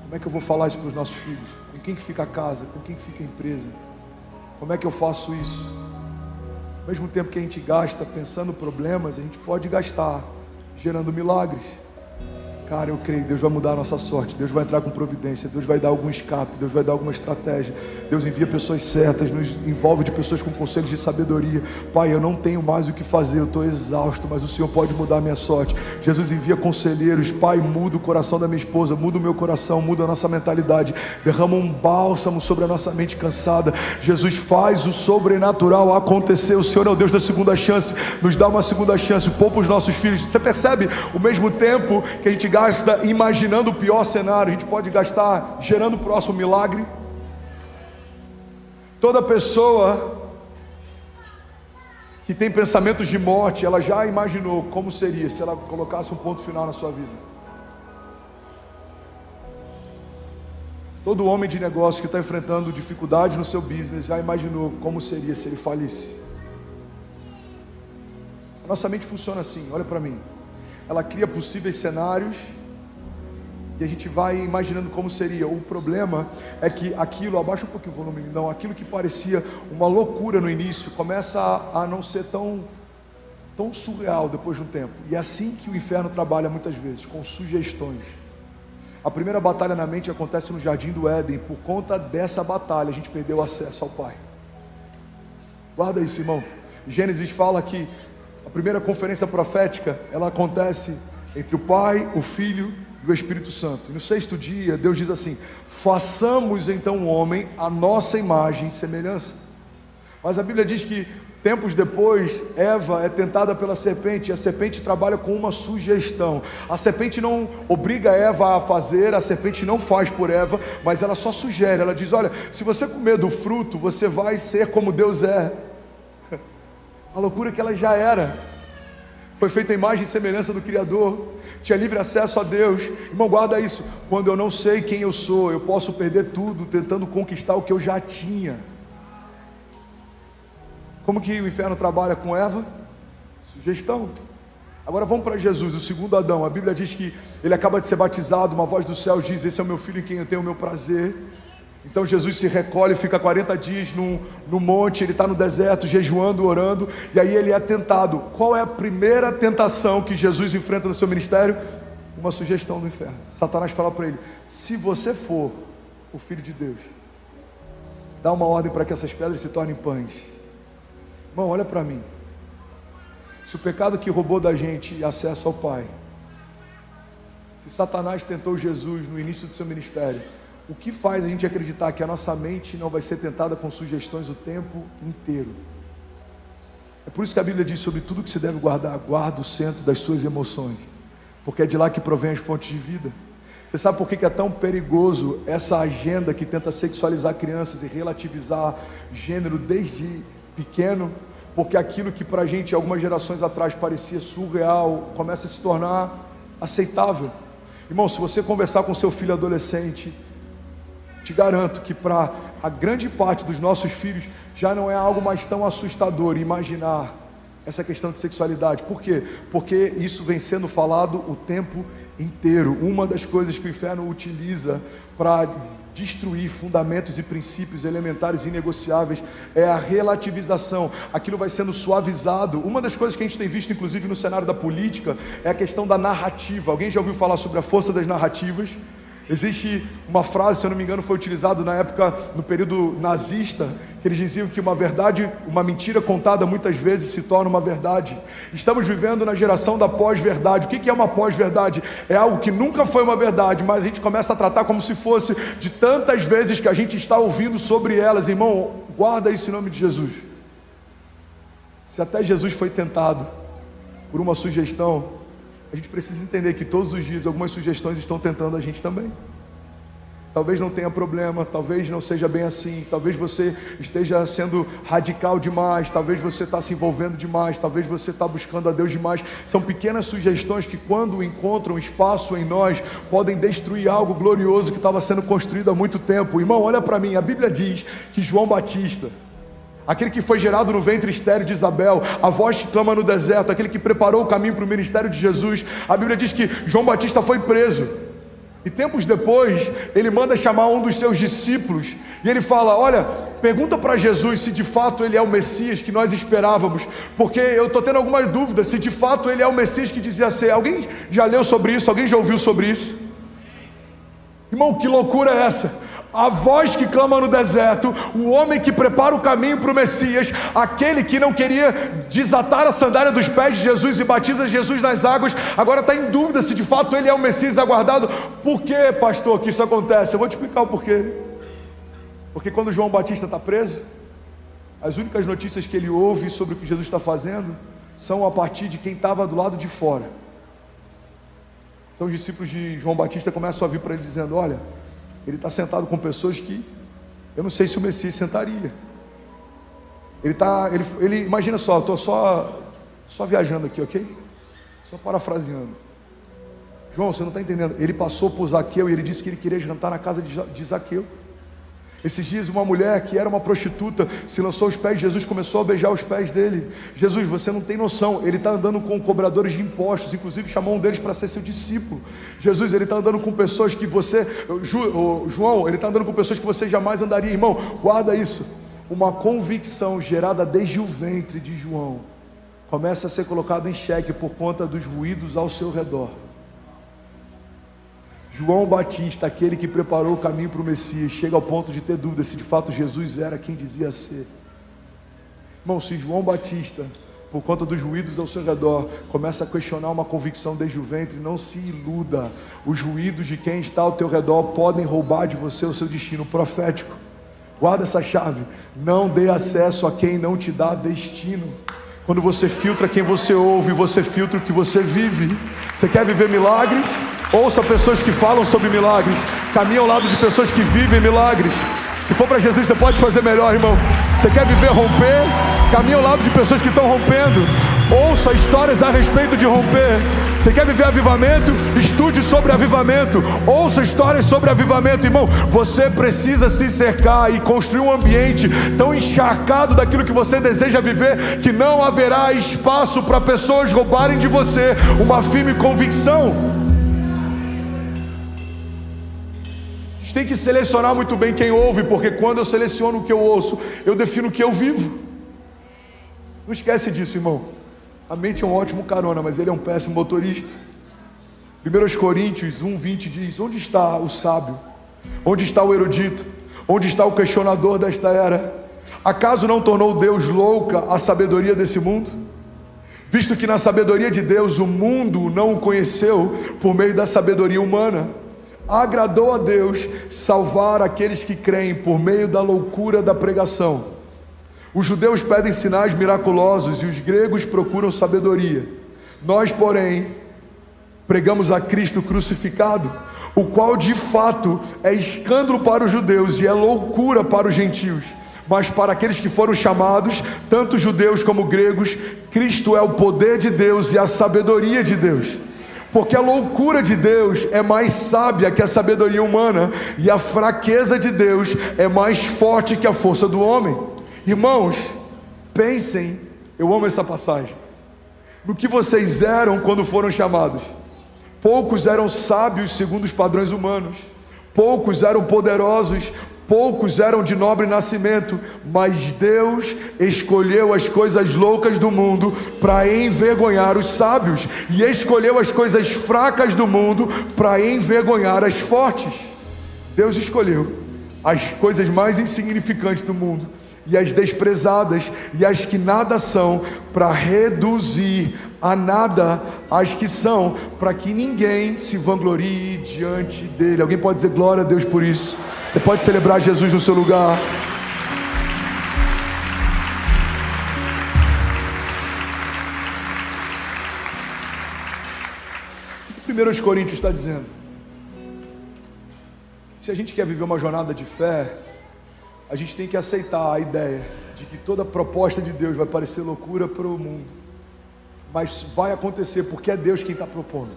Como é que eu vou falar isso para os nossos filhos? Com quem que fica a casa? Com quem que fica a empresa? Como é que eu faço isso? Ao mesmo tempo que a gente gasta pensando problemas, a gente pode gastar gerando milagres. Cara, eu creio, Deus vai mudar a nossa sorte, Deus vai entrar com providência, Deus vai dar algum escape, Deus vai dar alguma estratégia, Deus envia pessoas certas, nos envolve de pessoas com conselhos de sabedoria. Pai, eu não tenho mais o que fazer, eu estou exausto, mas o Senhor pode mudar a minha sorte. Jesus envia conselheiros. Pai, muda o coração da minha esposa, muda o meu coração, muda a nossa mentalidade, derrama um bálsamo sobre a nossa mente cansada. Jesus faz o sobrenatural acontecer. O Senhor é o Deus da segunda chance, nos dá uma segunda chance, poupa os nossos filhos. Você percebe? O mesmo tempo que a gente gasta imaginando o pior cenário, a gente pode gastar gerando o próximo milagre. Toda pessoa que tem pensamentos de morte, ela já imaginou como seria se ela colocasse um ponto final na sua vida. Todo homem de negócio que está enfrentando dificuldades no seu business já imaginou como seria se ele falisse. A nossa mente funciona assim, olha para mim. Ela cria possíveis cenários e a gente vai imaginando como seria. O problema é que aquilo, abaixa um pouquinho o volume, não, aquilo que parecia uma loucura no início começa a não ser tão surreal depois de um tempo. E é assim que o inferno trabalha muitas vezes, com sugestões. A primeira batalha na mente acontece no Jardim do Éden. Por conta dessa batalha a gente perdeu acesso ao Pai. Guarda isso, irmão. Gênesis fala que a primeira conferência profética, ela acontece entre o Pai, o Filho e o Espírito Santo. E no sexto dia, Deus diz assim: façamos então o homem à nossa imagem e semelhança. Mas a Bíblia diz que tempos depois, Eva é tentada pela serpente, e a serpente trabalha com uma sugestão. A serpente não obriga Eva a fazer, a serpente não faz por Eva, mas ela só sugere. Ela diz: olha, se você comer do fruto, você vai ser como Deus é. A loucura que ela já era. Foi feita a imagem e semelhança do Criador, tinha livre acesso a Deus. Irmão, guarda isso. Quando eu não sei quem eu sou, eu posso perder tudo tentando conquistar o que eu já tinha. Como que o inferno trabalha com Eva? Sugestão. Agora vamos para Jesus, o segundo Adão. A Bíblia diz que ele acaba de ser batizado, uma voz do céu diz: esse é o meu filho em quem eu tenho o meu prazer. Então Jesus se recolhe, fica 40 dias no monte, ele está no deserto, jejuando, orando, e aí ele é tentado. Qual é a primeira tentação que Jesus enfrenta no seu ministério? Uma sugestão do inferno. Satanás fala para ele: se você for o Filho de Deus, dá uma ordem para que essas pedras se tornem pães. Irmão, olha para mim. Se o pecado que roubou da gente acesso ao Pai, se Satanás tentou Jesus no início do seu ministério, o que faz a gente acreditar que a nossa mente não vai ser tentada com sugestões o tempo inteiro? É por isso que a Bíblia diz: sobre tudo que se deve guardar, guarda o centro das suas emoções, porque é de lá que provém as fontes de vida. Você sabe por que é tão perigoso essa agenda que tenta sexualizar crianças e relativizar gênero desde pequeno? Porque aquilo que para a gente algumas gerações atrás parecia surreal começa a se tornar aceitável. Irmão, se você conversar com seu filho adolescente, te garanto que para a grande parte dos nossos filhos já não é algo mais tão assustador imaginar essa questão de sexualidade. Por quê? Porque isso vem sendo falado o tempo inteiro. Uma das coisas que o inferno utiliza para destruir fundamentos e princípios elementares e inegociáveis é a relativização. Aquilo vai sendo suavizado. Uma das coisas que a gente tem visto, inclusive no cenário da política, é a questão da narrativa. Alguém já ouviu falar sobre a força das narrativas? Existe uma frase, se eu não me engano, foi utilizada na época, no período nazista, que eles diziam que uma verdade, uma mentira contada muitas vezes se torna uma verdade. Estamos vivendo na geração da pós-verdade. O que é uma pós-verdade? É algo que nunca foi uma verdade, mas a gente começa a tratar como se fosse, de tantas vezes que a gente está ouvindo sobre elas. Irmão, guarda isso em nome de Jesus. Se até Jesus foi tentado por uma sugestão, a gente precisa entender que todos os dias algumas sugestões estão tentando a gente também. Talvez não tenha problema, talvez não seja bem assim, talvez você esteja sendo radical demais, talvez você está se envolvendo demais, talvez você está buscando a Deus demais. São pequenas sugestões que, quando encontram espaço em nós, podem destruir algo glorioso que estava sendo construído há muito tempo. Irmão, olha para mim, a Bíblia diz que João Batista, aquele que foi gerado no ventre estéril de Isabel, a voz que clama no deserto, aquele que preparou o caminho para o ministério de Jesus, a Bíblia diz que João Batista foi preso, e tempos depois ele manda chamar um dos seus discípulos, e ele fala: olha, pergunta para Jesus se de fato ele é o Messias que nós esperávamos, porque eu estou tendo algumas dúvidas se de fato ele é o Messias que dizia ser. Alguém já leu sobre isso? Alguém já ouviu sobre isso? Irmão, que loucura é essa? A voz que clama no deserto, o homem que prepara o caminho para o Messias, aquele que não queria desatar a sandália dos pés de Jesus e batiza Jesus nas águas, agora está em dúvida se de fato ele é o Messias aguardado. Por que, pastor, que isso acontece? Eu vou te explicar o porquê. Porque quando João Batista está preso, as únicas notícias que ele ouve sobre o que Jesus está fazendo são a partir de quem estava do lado de fora. Então os discípulos de João Batista começam a vir para ele dizendo: olha, ele está sentado com pessoas que eu não sei se o Messias sentaria. Ele imagina só, eu estou só viajando aqui, ok? Só parafraseando. João, você não está entendendo. Ele passou por Zaqueu e ele disse que ele queria jantar na casa de Zaqueu. Esses dias uma mulher que era uma prostituta se lançou aos pés de Jesus, começou a beijar os pés dele. Jesus, você não tem noção, ele está andando com cobradores de impostos, inclusive chamou um deles para ser seu discípulo. Jesus, ele está andando com pessoas que João, ele está andando com pessoas que você jamais andaria. Irmão, guarda isso. Uma convicção gerada desde o ventre de João começa a ser colocada em xeque por conta dos ruídos ao seu redor. João Batista, aquele que preparou o caminho para o Messias, chega ao ponto de ter dúvida se de fato Jesus era quem dizia ser. Irmão, se João Batista, por conta dos ruídos ao seu redor, começa a questionar uma convicção desde o ventre, não se iluda. Os ruídos de quem está ao teu redor podem roubar de você o seu destino profético. Guarda essa chave. Não dê acesso a quem não te dá destino. Quando você filtra quem você ouve, você filtra o que você vive. Você quer viver milagres? Ouça pessoas que falam sobre milagres. Caminhe ao lado de pessoas que vivem milagres. Se for para Jesus, você pode fazer melhor, irmão. Você quer viver romper? Caminhe ao lado de pessoas que estão rompendo. Ouça histórias a respeito de romper. Você quer viver avivamento? Estude sobre avivamento. Ouça histórias sobre avivamento. Irmão, você precisa se cercar e construir um ambiente tão encharcado daquilo que você deseja viver, que não haverá espaço para pessoas roubarem de você uma firme convicção. A gente tem que selecionar muito bem quem ouve, porque quando eu seleciono o que eu ouço, eu defino o que eu vivo. Não esquece disso, irmão. A mente é um ótimo carona, mas ele é um péssimo motorista. 1 Coríntios 1:20 diz: onde está o sábio? Onde está o erudito? Onde está o questionador desta era? Acaso não tornou Deus louca a sabedoria desse mundo? Visto que na sabedoria de Deus o mundo não o conheceu por meio da sabedoria humana, agradou a Deus salvar aqueles que creem por meio da loucura da pregação. Os judeus pedem sinais miraculosos e os gregos procuram sabedoria. Nós, porém, pregamos a Cristo crucificado, o qual de fato é escândalo para os judeus e é loucura para os gentios. Mas para aqueles que foram chamados, tanto judeus como gregos, Cristo é o poder de Deus e a sabedoria de Deus. Porque a loucura de Deus é mais sábia que a sabedoria humana, e a fraqueza de Deus é mais forte que a força do homem. Irmãos, pensem, eu amo essa passagem, no que vocês eram quando foram chamados. Poucos eram sábios segundo os padrões humanos, poucos eram poderosos, poucos eram de nobre nascimento, mas Deus escolheu as coisas loucas do mundo para envergonhar os sábios, e escolheu as coisas fracas do mundo para envergonhar as fortes. Deus escolheu as coisas mais insignificantes do mundo e as desprezadas e as que nada são, para reduzir a nada as que são, para que ninguém se vanglorie diante dele. Alguém pode dizer glória a Deus por isso? Você pode celebrar Jesus no seu lugar. O que 1 Coríntios está dizendo? Se a gente quer viver uma jornada de fé, a gente tem que aceitar a ideia de que toda proposta de Deus vai parecer loucura para o mundo, mas vai acontecer porque é Deus quem está propondo.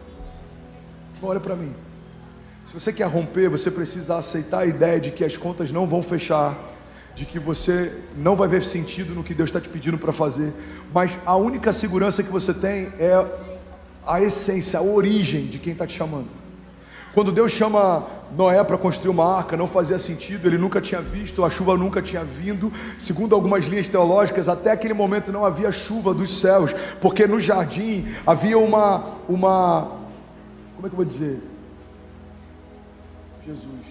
Então olha para mim, se você quer romper, você precisa aceitar a ideia de que as contas não vão fechar, de que você não vai ver sentido no que Deus está te pedindo para fazer, mas a única segurança que você tem é a essência, a origem de quem está te chamando. Quando Deus chama Noé para construir uma arca, não fazia sentido, ele nunca tinha visto, a chuva nunca tinha vindo. Segundo algumas linhas teológicas, até aquele momento não havia chuva dos céus, porque no jardim havia uma como é que eu vou dizer? Jesus.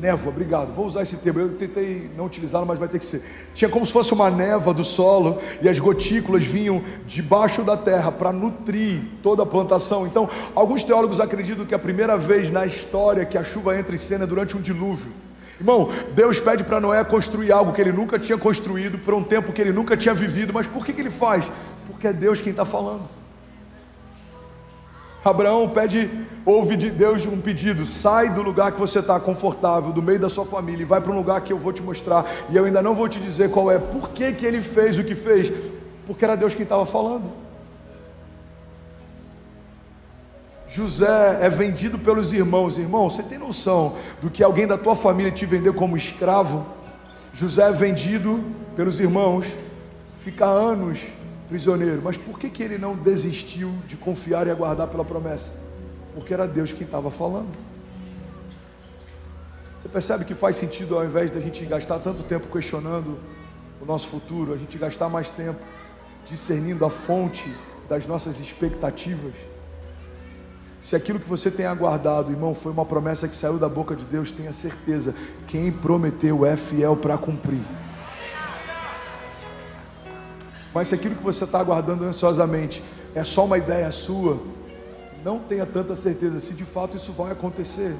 Névoa, obrigado, vou usar esse termo, eu tentei não utilizá-lo, mas vai ter que ser. Tinha como se fosse uma névoa do solo, e as gotículas vinham debaixo da terra para nutrir toda a plantação. Então, alguns teólogos acreditam que a primeira vez na história que a chuva entra em cena é durante um dilúvio. Irmão, Deus pede para Noé construir algo que ele nunca tinha construído, por um tempo que ele nunca tinha vivido, mas por que ele faz? Porque é Deus quem está falando. Abraão ouve de Deus um pedido: sai do lugar que você está confortável, do meio da sua família, e vai para um lugar que eu vou te mostrar, e eu ainda não vou te dizer qual é. Por que ele fez o que fez? Porque era Deus quem estava falando. José é vendido pelos irmãos. Irmão, você tem noção do que alguém da tua família te vendeu como escravo? José é vendido pelos irmãos, fica anos prisioneiro. Mas por que ele não desistiu de confiar e aguardar pela promessa? Porque era Deus quem estava falando. Você percebe que faz sentido, ao invés da gente gastar tanto tempo questionando o nosso futuro, a gente gastar mais tempo discernindo a fonte das nossas expectativas? Se aquilo que você tem aguardado, irmão, foi uma promessa que saiu da boca de Deus, tenha certeza, quem prometeu é fiel para cumprir. Mas se aquilo que você está aguardando ansiosamente é só uma ideia sua, não tenha tanta certeza se de fato isso vai acontecer.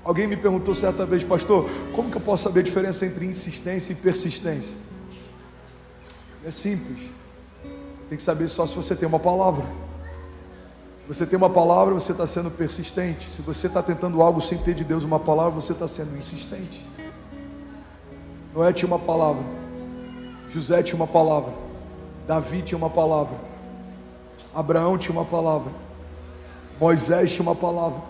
Alguém me perguntou certa vez: pastor, como que eu posso saber a diferença entre insistência e persistência? É simples, tem que saber só se você tem uma palavra. Se você tem uma palavra, você está sendo persistente. Se você está tentando algo sem ter de Deus uma palavra, você está sendo insistente. Noé tinha uma palavra, José tinha uma palavra, Davi tinha uma palavra, Abraão tinha uma palavra, Moisés tinha uma palavra,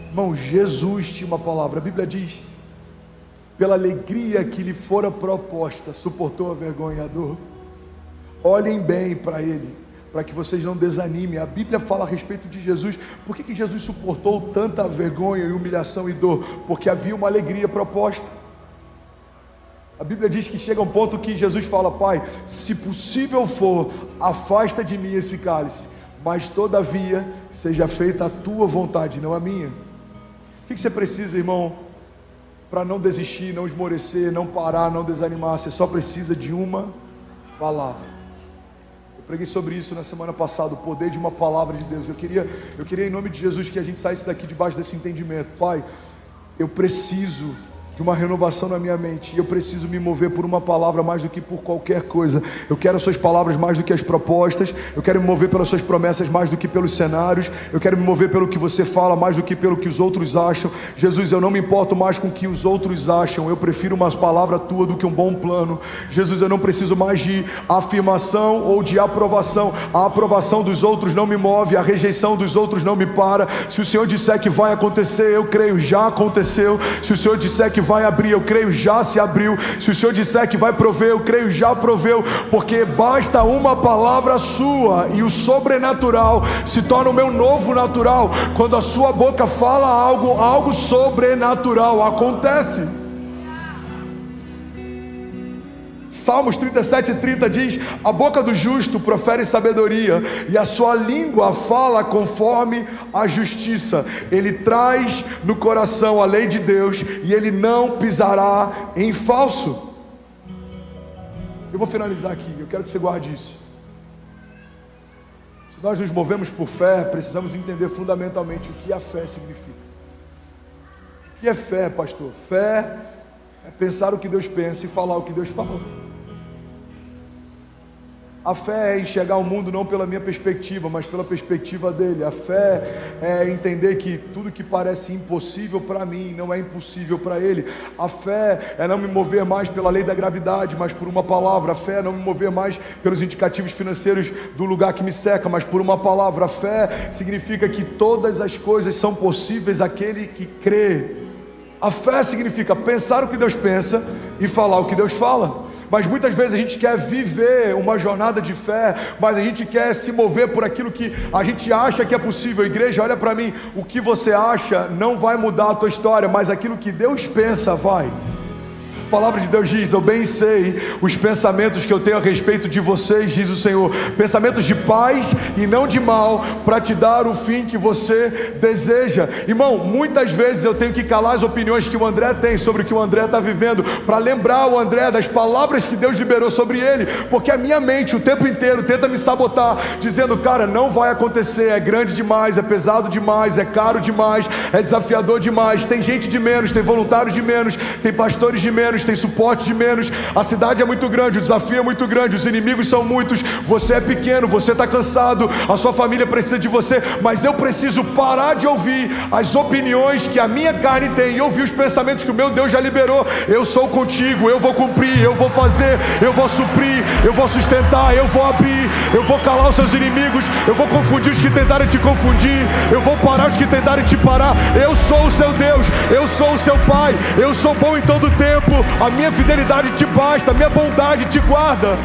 irmão, Jesus tinha uma palavra. A Bíblia diz: pela alegria que lhe fora proposta, suportou a vergonha e a dor. Olhem bem para ele, para que vocês não desanimem. A Bíblia fala a respeito de Jesus. Por que Jesus suportou tanta vergonha e humilhação e dor? Porque havia uma alegria proposta. A Bíblia diz que chega um ponto que Jesus fala: Pai, se possível for, afasta de mim esse cálice, mas todavia seja feita a tua vontade, não a minha. O que você precisa, irmão, para não desistir, não esmorecer, não parar, não desanimar? Você só precisa de uma palavra. Eu preguei sobre isso na semana passada, o poder de uma palavra de Deus. Eu queria em nome de Jesus que a gente saísse daqui debaixo desse entendimento. Pai, eu preciso de uma renovação na minha mente, e eu preciso me mover por uma palavra mais do que por qualquer coisa. Eu quero as suas palavras mais do que as propostas, eu quero me mover pelas suas promessas mais do que pelos cenários, eu quero me mover pelo que você fala mais do que pelo que os outros acham. Jesus, eu não me importo mais com o que os outros acham, eu prefiro uma palavra tua do que um bom plano. Jesus, eu não preciso mais de afirmação ou de aprovação. A aprovação dos outros não me move, a rejeição dos outros não me para. Se o Senhor disser que vai acontecer, eu creio, já aconteceu. Se o Senhor disser que vai abrir, eu creio, já se abriu. Se o Senhor disser que vai prover, eu creio, já proveu. Porque basta uma palavra sua e o sobrenatural se torna o meu novo natural. Quando a sua boca fala algo sobrenatural acontece. Salmos 37:30 diz: a boca do justo profere sabedoria, e a sua língua fala conforme a justiça. Ele traz no coração a lei de Deus, e ele não pisará em falso. Eu vou finalizar aqui, eu quero que você guarde isso. Se nós nos movemos por fé, precisamos entender fundamentalmente o que a fé significa. O que é fé, pastor? Fé é pensar o que Deus pensa e falar o que Deus fala. A fé é enxergar o mundo não pela minha perspectiva, mas pela perspectiva dele. A fé é entender que tudo que parece impossível para mim não é impossível para ele. A fé é não me mover mais pela lei da gravidade, mas por uma palavra. A fé é não me mover mais pelos indicativos financeiros do lugar que me cerca, mas por uma palavra. A fé significa que todas as coisas são possíveis àquele que crê. A fé significa pensar o que Deus pensa e falar o que Deus fala. Mas muitas vezes a gente quer viver uma jornada de fé, mas a gente quer se mover por aquilo que a gente acha que é possível. Igreja, olha para mim, o que você acha não vai mudar a tua história, mas aquilo que Deus pensa vai. A palavra de Deus diz: eu bem sei os pensamentos que eu tenho a respeito de vocês, diz o Senhor, pensamentos de paz e não de mal, para te dar o fim que você deseja. Irmão, muitas vezes eu tenho que calar as opiniões que o André tem sobre o que o André está vivendo, para lembrar o André das palavras que Deus liberou sobre ele, porque a minha mente o tempo inteiro tenta me sabotar, dizendo: cara, não vai acontecer, é grande demais, é pesado demais, é caro demais, é desafiador demais, tem gente de menos, tem voluntário de menos, tem pastores de menos, tem suporte de menos, a cidade é muito grande, o desafio é muito grande, os inimigos são muitos, você é pequeno, você está cansado, a sua família precisa de você, mas eu preciso parar de ouvir as opiniões que a minha carne tem e ouvir os pensamentos que o meu Deus já liberou. Eu sou contigo, eu vou cumprir, eu vou fazer, eu vou suprir, eu vou sustentar, eu vou abrir, eu vou calar os seus inimigos, eu vou confundir os que tentarem te confundir, eu vou parar os que tentarem te parar. Eu sou o seu Deus, eu sou o seu Pai, eu sou bom em todo tempo, a minha fidelidade te basta, a minha bondade te guarda.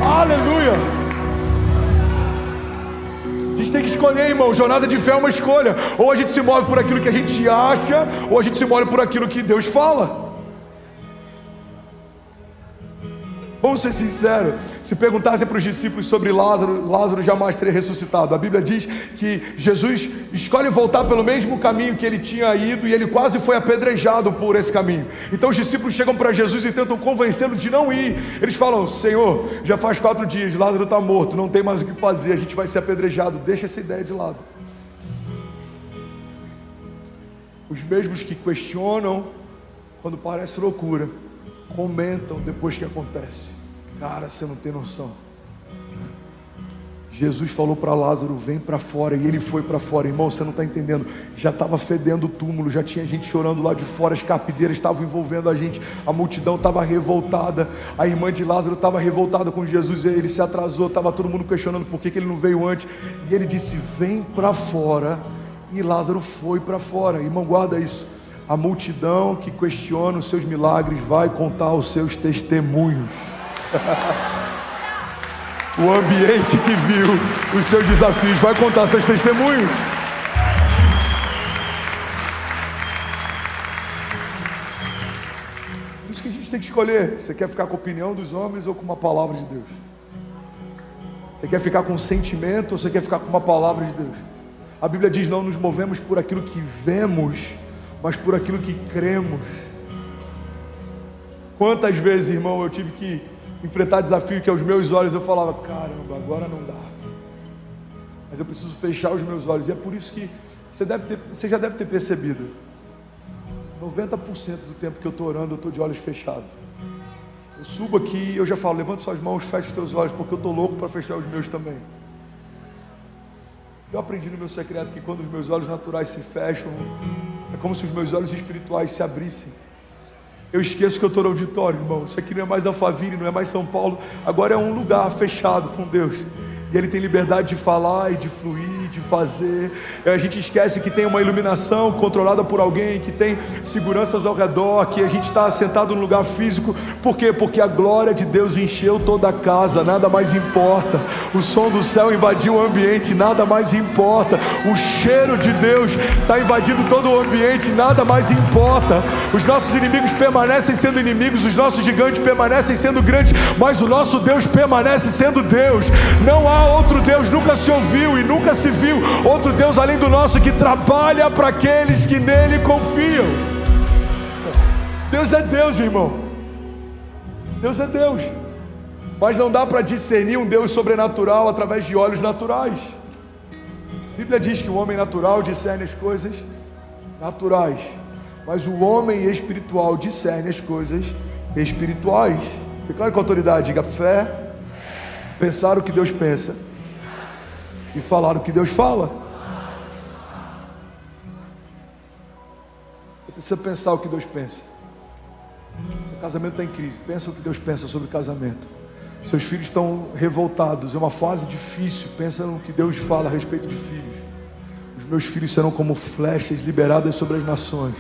Aleluia. A gente tem que escolher, irmão. Jornada de fé é uma escolha. Ou a gente se move por aquilo que a gente acha, ou a gente se move por aquilo que Deus fala. Vamos ser sinceros, se perguntassem para os discípulos sobre Lázaro, Lázaro jamais teria ressuscitado. A Bíblia diz que Jesus escolhe voltar pelo mesmo caminho que ele tinha ido, e ele quase foi apedrejado por esse caminho. Então os discípulos chegam para Jesus e tentam convencê-lo de não ir. Eles falam: Senhor, já faz 4 dias, Lázaro está morto, não tem mais o que fazer, a gente vai ser apedrejado, deixa essa ideia de lado. Os mesmos que questionam quando parece loucura, comentam depois que acontece. Cara, você não tem noção. Jesus falou para Lázaro: vem para fora, e ele foi para fora. Irmão, você não está entendendo, já estava fedendo o túmulo, já tinha gente chorando lá de fora, as carpideiras estavam envolvendo a gente, a multidão estava revoltada, a irmã de Lázaro estava revoltada com Jesus, ele se atrasou, estava todo mundo questionando por que ele não veio antes, e ele disse: vem para fora, e Lázaro foi para fora. Irmão, guarda isso. A multidão que questiona os seus milagres vai contar os seus testemunhos. o ambiente que viu os seus desafios vai contar seus testemunhos. Por isso que a gente tem que escolher. Você quer ficar com a opinião dos homens ou com uma palavra de Deus? Você quer ficar com um sentimento ou você quer ficar com uma palavra de Deus? A Bíblia diz: não nos movemos por aquilo que vemos, mas por aquilo que cremos. Quantas vezes, irmão, eu tive que enfrentar desafio que aos meus olhos eu falava: caramba, agora não dá, mas eu preciso fechar os meus olhos. E é por isso que você já deve ter percebido, 90% do tempo que eu estou orando, eu estou de olhos fechados. Eu subo aqui e eu já falo: levanta suas mãos, fecha os teus olhos, porque eu estou louco para fechar os meus também. Eu aprendi no meu secreto que quando os meus olhos naturais se fecham, é como se os meus olhos espirituais se abrissem. Eu esqueço que eu estou no auditório, irmão. Isso aqui não é mais Alphaville, não é mais São Paulo. Agora é um lugar fechado com Deus. E Ele tem liberdade de falar e de fluir, de fazer. E a gente esquece que tem uma iluminação controlada por alguém, que tem seguranças ao redor, que a gente está sentado num lugar físico. Por quê? Porque a glória de Deus encheu toda a casa, nada mais importa. O som do céu invadiu o ambiente, nada mais importa. O cheiro de Deus está invadindo todo o ambiente, nada mais importa. Os nossos inimigos permanecem sendo inimigos, os nossos gigantes permanecem sendo grandes, mas o nosso Deus permanece sendo Deus. Não há outro Deus, nunca se ouviu e nunca se viu outro Deus além do nosso, que trabalha para aqueles que nele confiam. Deus é Deus, irmão. Deus é Deus. Mas não dá para discernir um Deus sobrenatural através de olhos naturais. A Bíblia diz que o homem natural discerne as coisas naturais, mas o homem espiritual discerne as coisas espirituais. Declare com autoridade, diga: fé, pensar o que Deus pensa e falar o que Deus fala. Você precisa pensar o que Deus pensa. Seu casamento está em crise, pensa o que Deus pensa sobre o casamento. Seus filhos estão revoltados, é uma fase difícil, pensa no que Deus fala a respeito de filhos. Os meus filhos serão como flechas liberadas sobre as nações,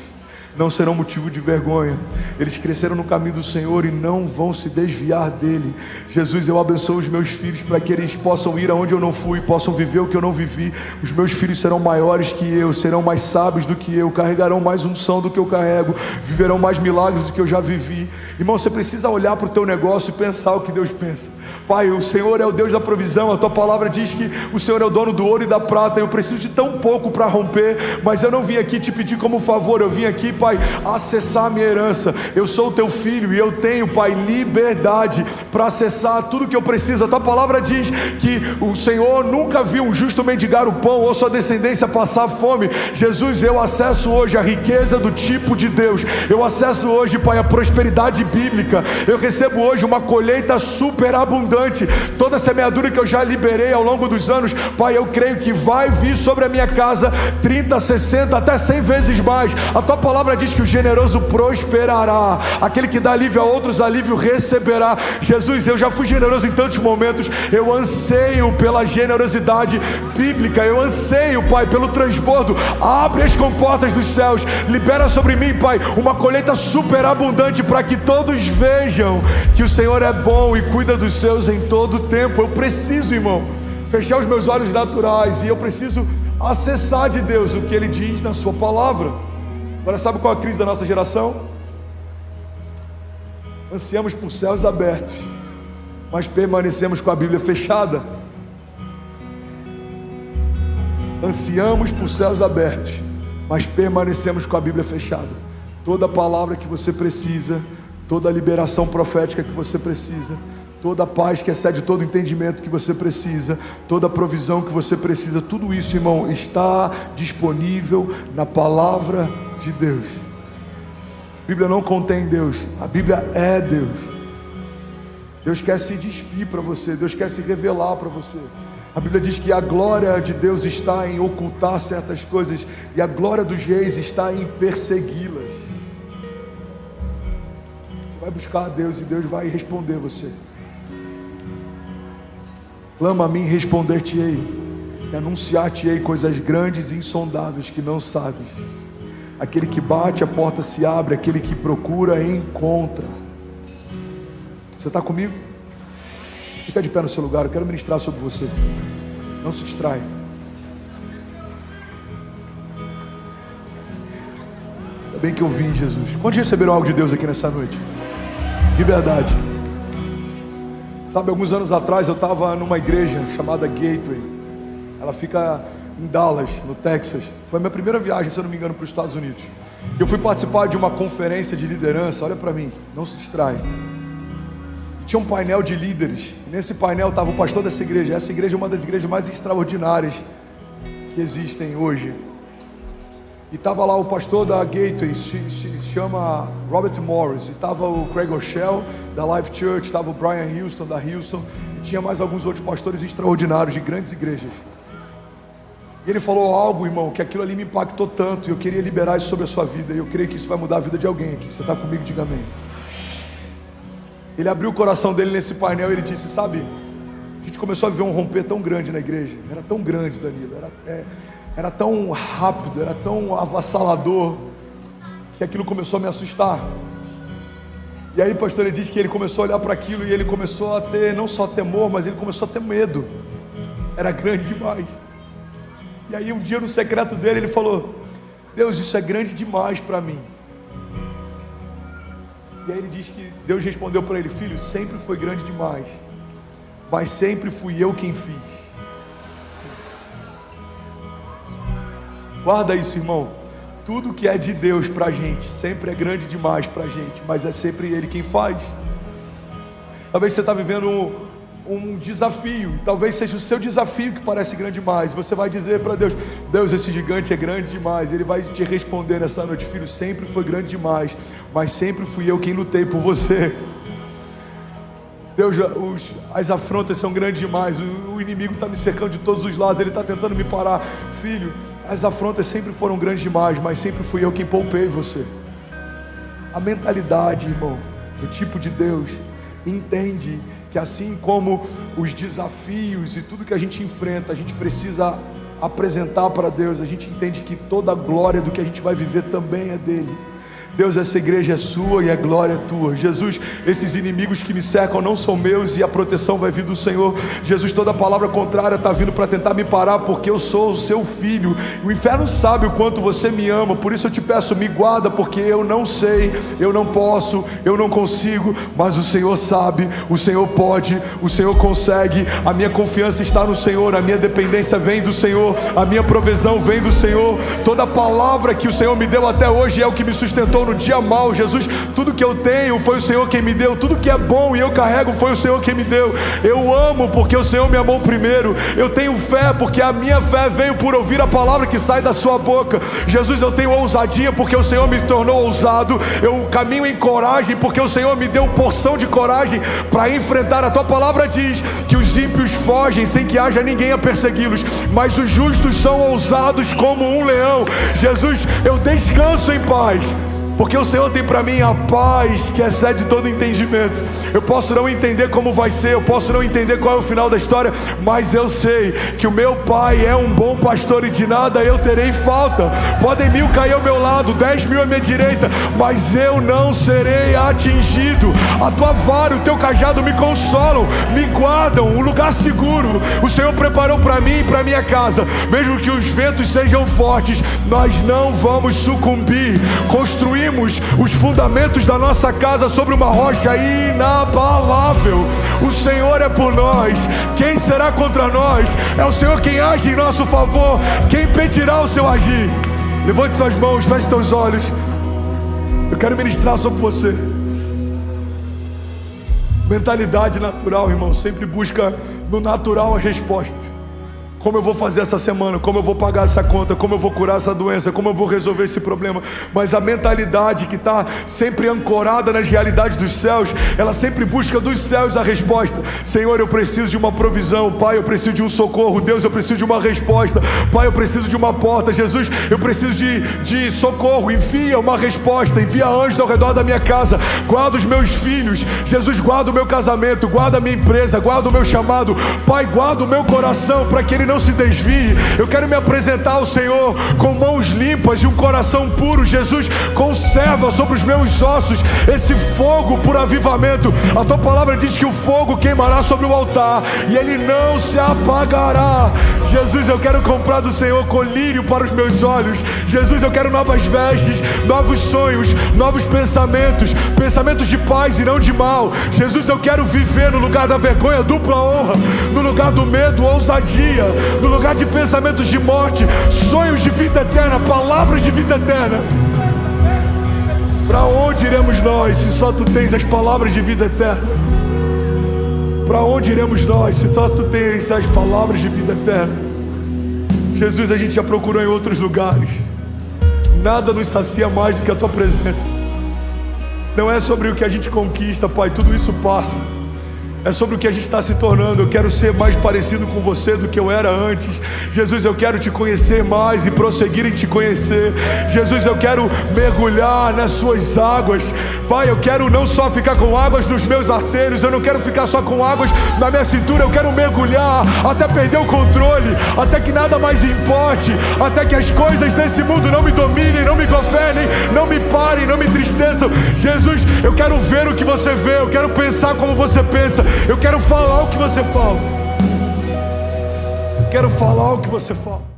não serão motivo de vergonha. Eles cresceram no caminho do Senhor e não vão se desviar dele. Jesus, eu abençoo os meus filhos para que eles possam ir aonde eu não fui, possam viver o que eu não vivi. Os meus filhos serão maiores que eu, serão mais sábios do que eu, carregarão mais unção do que eu carrego, viverão mais milagres do que eu já vivi. Irmão, você precisa olhar para o teu negócio e pensar o que Deus pensa. Pai, o Senhor é o Deus da provisão. A tua palavra diz que o Senhor é o dono do ouro e da prata. Eu preciso de tão pouco para romper, mas eu não vim aqui te pedir como favor, eu vim aqui, Pai, acessar a minha herança. Eu sou o teu filho e eu tenho, Pai, liberdade para acessar tudo que eu preciso. A tua palavra diz que o Senhor nunca viu um justo mendigar o pão ou sua descendência passar fome. Jesus, eu acesso hoje a riqueza do tipo de Deus. Eu acesso hoje, Pai, a prosperidade bíblica. Eu recebo hoje uma colheita superabundante. Toda a semeadura que eu já liberei ao longo dos anos, Pai, eu creio que vai vir sobre a minha casa 30, 60, até 100 vezes mais. A tua palavra diz que o generoso prosperará, aquele que dá alívio a outros, alívio receberá. Jesus, eu já fui generoso em tantos momentos, eu anseio pela generosidade bíblica, eu anseio, Pai, pelo transbordo. Abre as comportas dos céus, libera sobre mim, Pai, uma colheita superabundante, para que todos vejam que o Senhor é bom e cuida dos seus em todo o tempo. Eu preciso, irmão, fechar os meus olhos naturais e eu preciso acessar de Deus o que Ele diz na sua palavra. Agora, sabe qual é a crise da nossa geração? Ansiamos por céus abertos, mas permanecemos com a Bíblia fechada. Ansiamos por céus abertos, mas permanecemos com a Bíblia fechada. Toda palavra que você precisa, toda liberação profética que você precisa, toda a paz que excede todo entendimento que você precisa, toda a provisão que você precisa, tudo isso, irmão, está disponível na palavra de Deus. A Bíblia não contém Deus, a Bíblia é Deus. Deus quer se despir para você, Deus quer se revelar para você. A Bíblia diz que a glória de Deus está em ocultar certas coisas, e a glória dos reis está em persegui-las. Você vai buscar a Deus e Deus vai responder você. Clama a mim, responder-te-ei, e anunciar-te-ei coisas grandes e insondáveis que não sabes. Aquele que bate, a porta se abre, aquele que procura, encontra. Você está comigo? Fica de pé no seu lugar, eu quero ministrar sobre você. Não se distrai. Ainda bem que eu vim, Jesus. Quantos receberam algo de Deus aqui nessa noite? De verdade. Sabe, alguns anos atrás eu estava numa igreja chamada Gateway. Ela fica em Dallas, no Texas. Foi a minha primeira viagem, se eu não me engano, para os Estados Unidos. Eu fui participar de uma conferência de liderança. Olha para mim, não se distrai. Tinha um painel de líderes. E nesse painel estava o pastor dessa igreja. Essa igreja é uma das igrejas mais extraordinárias que existem hoje. E estava lá o pastor da Gateway, se chama Robert Morris. E estava o Craig Rochelle, da Life Church. Estava o Brian Houston, da Houston. E tinha mais alguns outros pastores extraordinários de grandes igrejas. E ele falou algo, irmão, que aquilo ali me impactou tanto. E eu queria liberar isso sobre a sua vida. E eu creio que isso vai mudar a vida de alguém aqui. Você está comigo? Diga amém. Ele abriu o coração dele nesse painel e ele disse: sabe, a gente começou a viver um romper tão grande na igreja. Era tão grande, Danilo. Era tão rápido, era tão avassalador, que aquilo começou a me assustar. E aí, pastor, ele disse que ele começou a olhar para aquilo e ele começou a ter, não só temor, mas ele começou a ter medo. Era grande demais. E aí um dia no secreto dele ele falou: Deus, isso é grande demais para mim. E aí ele diz que Deus respondeu para ele: filho, sempre foi grande demais, mas sempre fui eu quem fiz. Guarda isso, irmão. Tudo que é de Deus para a gente sempre é grande demais para a gente, mas é sempre Ele quem faz. Talvez você está vivendo um desafio, talvez seja o seu desafio que parece grande demais. Você vai dizer para Deus: Deus, esse gigante é grande demais. Ele vai te responder nessa noite: filho, sempre foi grande demais, mas sempre fui eu quem lutei por você. Deus, as afrontas são grandes demais, o inimigo está me cercando de todos os lados, ele está tentando me parar. Filho, as afrontas sempre foram grandes demais, mas sempre fui eu quem poupei você. A mentalidade, irmão, do tipo de Deus, entende que assim como os desafios e tudo que a gente enfrenta, a gente precisa apresentar para Deus. A gente entende que toda a glória do que a gente vai viver também é dele. Deus, essa igreja é sua e a glória é tua. Jesus, esses inimigos que me cercam não são meus e a proteção vai vir do Senhor. Jesus, toda palavra contrária está vindo para tentar me parar, porque eu sou o seu filho. O inferno sabe o quanto você me ama, por isso eu te peço, me guarda, porque eu não sei, eu não posso, eu não consigo, mas o Senhor sabe, o Senhor pode, o Senhor consegue. A minha confiança está no Senhor, a minha dependência vem do Senhor, a minha provisão vem do Senhor. Toda palavra que o Senhor me deu até hoje é o que me sustentou no dia mal. Jesus, tudo que eu tenho foi o Senhor quem me deu, tudo que é bom e eu carrego foi o Senhor quem me deu. Eu amo porque o Senhor me amou primeiro. Eu tenho fé porque a minha fé veio por ouvir a palavra que sai da sua boca. Jesus, eu tenho ousadia porque o Senhor me tornou ousado. Eu caminho em coragem porque o Senhor me deu porção de coragem para enfrentar. A tua palavra diz que os ímpios fogem sem que haja ninguém a persegui-los, mas os justos são ousados como um leão. Jesus, eu descanso em paz, porque o Senhor tem para mim a paz que excede todo entendimento. Eu posso não entender como vai ser, eu posso não entender qual é o final da história, mas eu sei que o meu Pai é um bom pastor e de nada eu terei falta. Podem 1000 cair ao meu lado, 10.000 à minha direita, mas eu não serei atingido. A tua vara e o teu cajado me consolam, me guardam, um lugar seguro o Senhor preparou para mim e para minha casa. Mesmo que os ventos sejam fortes, nós não vamos sucumbir. Construímos os fundamentos da nossa casa sobre uma rocha inabalável. O Senhor é por nós, quem será contra nós? É o Senhor quem age em nosso favor, quem impedirá o seu agir? Levante suas mãos, feche seus olhos. Eu quero ministrar sobre você. Mentalidade natural, irmão, sempre busca no natural as respostas. Como eu vou fazer essa semana? Como eu vou pagar essa conta? Como eu vou curar essa doença? Como eu vou resolver esse problema? Mas a mentalidade que está sempre ancorada nas realidades dos céus, ela sempre busca dos céus a resposta. Senhor, eu preciso de uma provisão. Pai, eu preciso de um socorro. Deus, eu preciso de uma resposta. Pai, eu preciso de uma porta. Jesus, eu preciso de socorro. Envia uma resposta. Envia anjos ao redor da minha casa. Guarda os meus filhos. Jesus, guarda o meu casamento. Guarda a minha empresa. Guarda o meu chamado. Pai, guarda o meu coração para que ele não se desvie. Eu quero me apresentar ao Senhor com mãos limpas limpas e um coração puro. Jesus, conserva sobre os meus ossos esse fogo por avivamento. A tua palavra diz que o fogo queimará sobre o altar e ele não se apagará. Jesus, eu quero comprar do Senhor colírio para os meus olhos. Jesus, eu quero novas vestes, novos sonhos, novos pensamentos, pensamentos de paz e não de mal. Jesus, eu quero viver no lugar da vergonha, dupla honra, no lugar do medo, ousadia, no lugar de pensamentos de morte, sonhos de vida eterna, palavras de vida eterna. Para onde iremos nós se só tu tens as palavras de vida eterna? Para onde iremos nós se só tu tens as palavras de vida eterna? Jesus, a gente já procurou em outros lugares. Nada nos sacia mais do que a tua presença. Não é sobre o que a gente conquista, Pai, tudo isso passa. É sobre o que a gente está se tornando. Eu quero ser mais parecido com você do que eu era antes. Jesus, eu quero te conhecer mais e prosseguir em te conhecer. Jesus, eu quero mergulhar nas suas águas. Pai, eu quero não só ficar com águas nos meus artérios, eu não quero ficar só com águas na minha cintura. Eu quero mergulhar até perder o controle, até que nada mais importe, até que as coisas desse mundo não me dominem, não me governem, não me parem, não me entristeçam. Jesus, eu quero ver o que você vê, eu quero pensar como você pensa. Eu quero falar o que você fala. Eu quero falar o que você fala.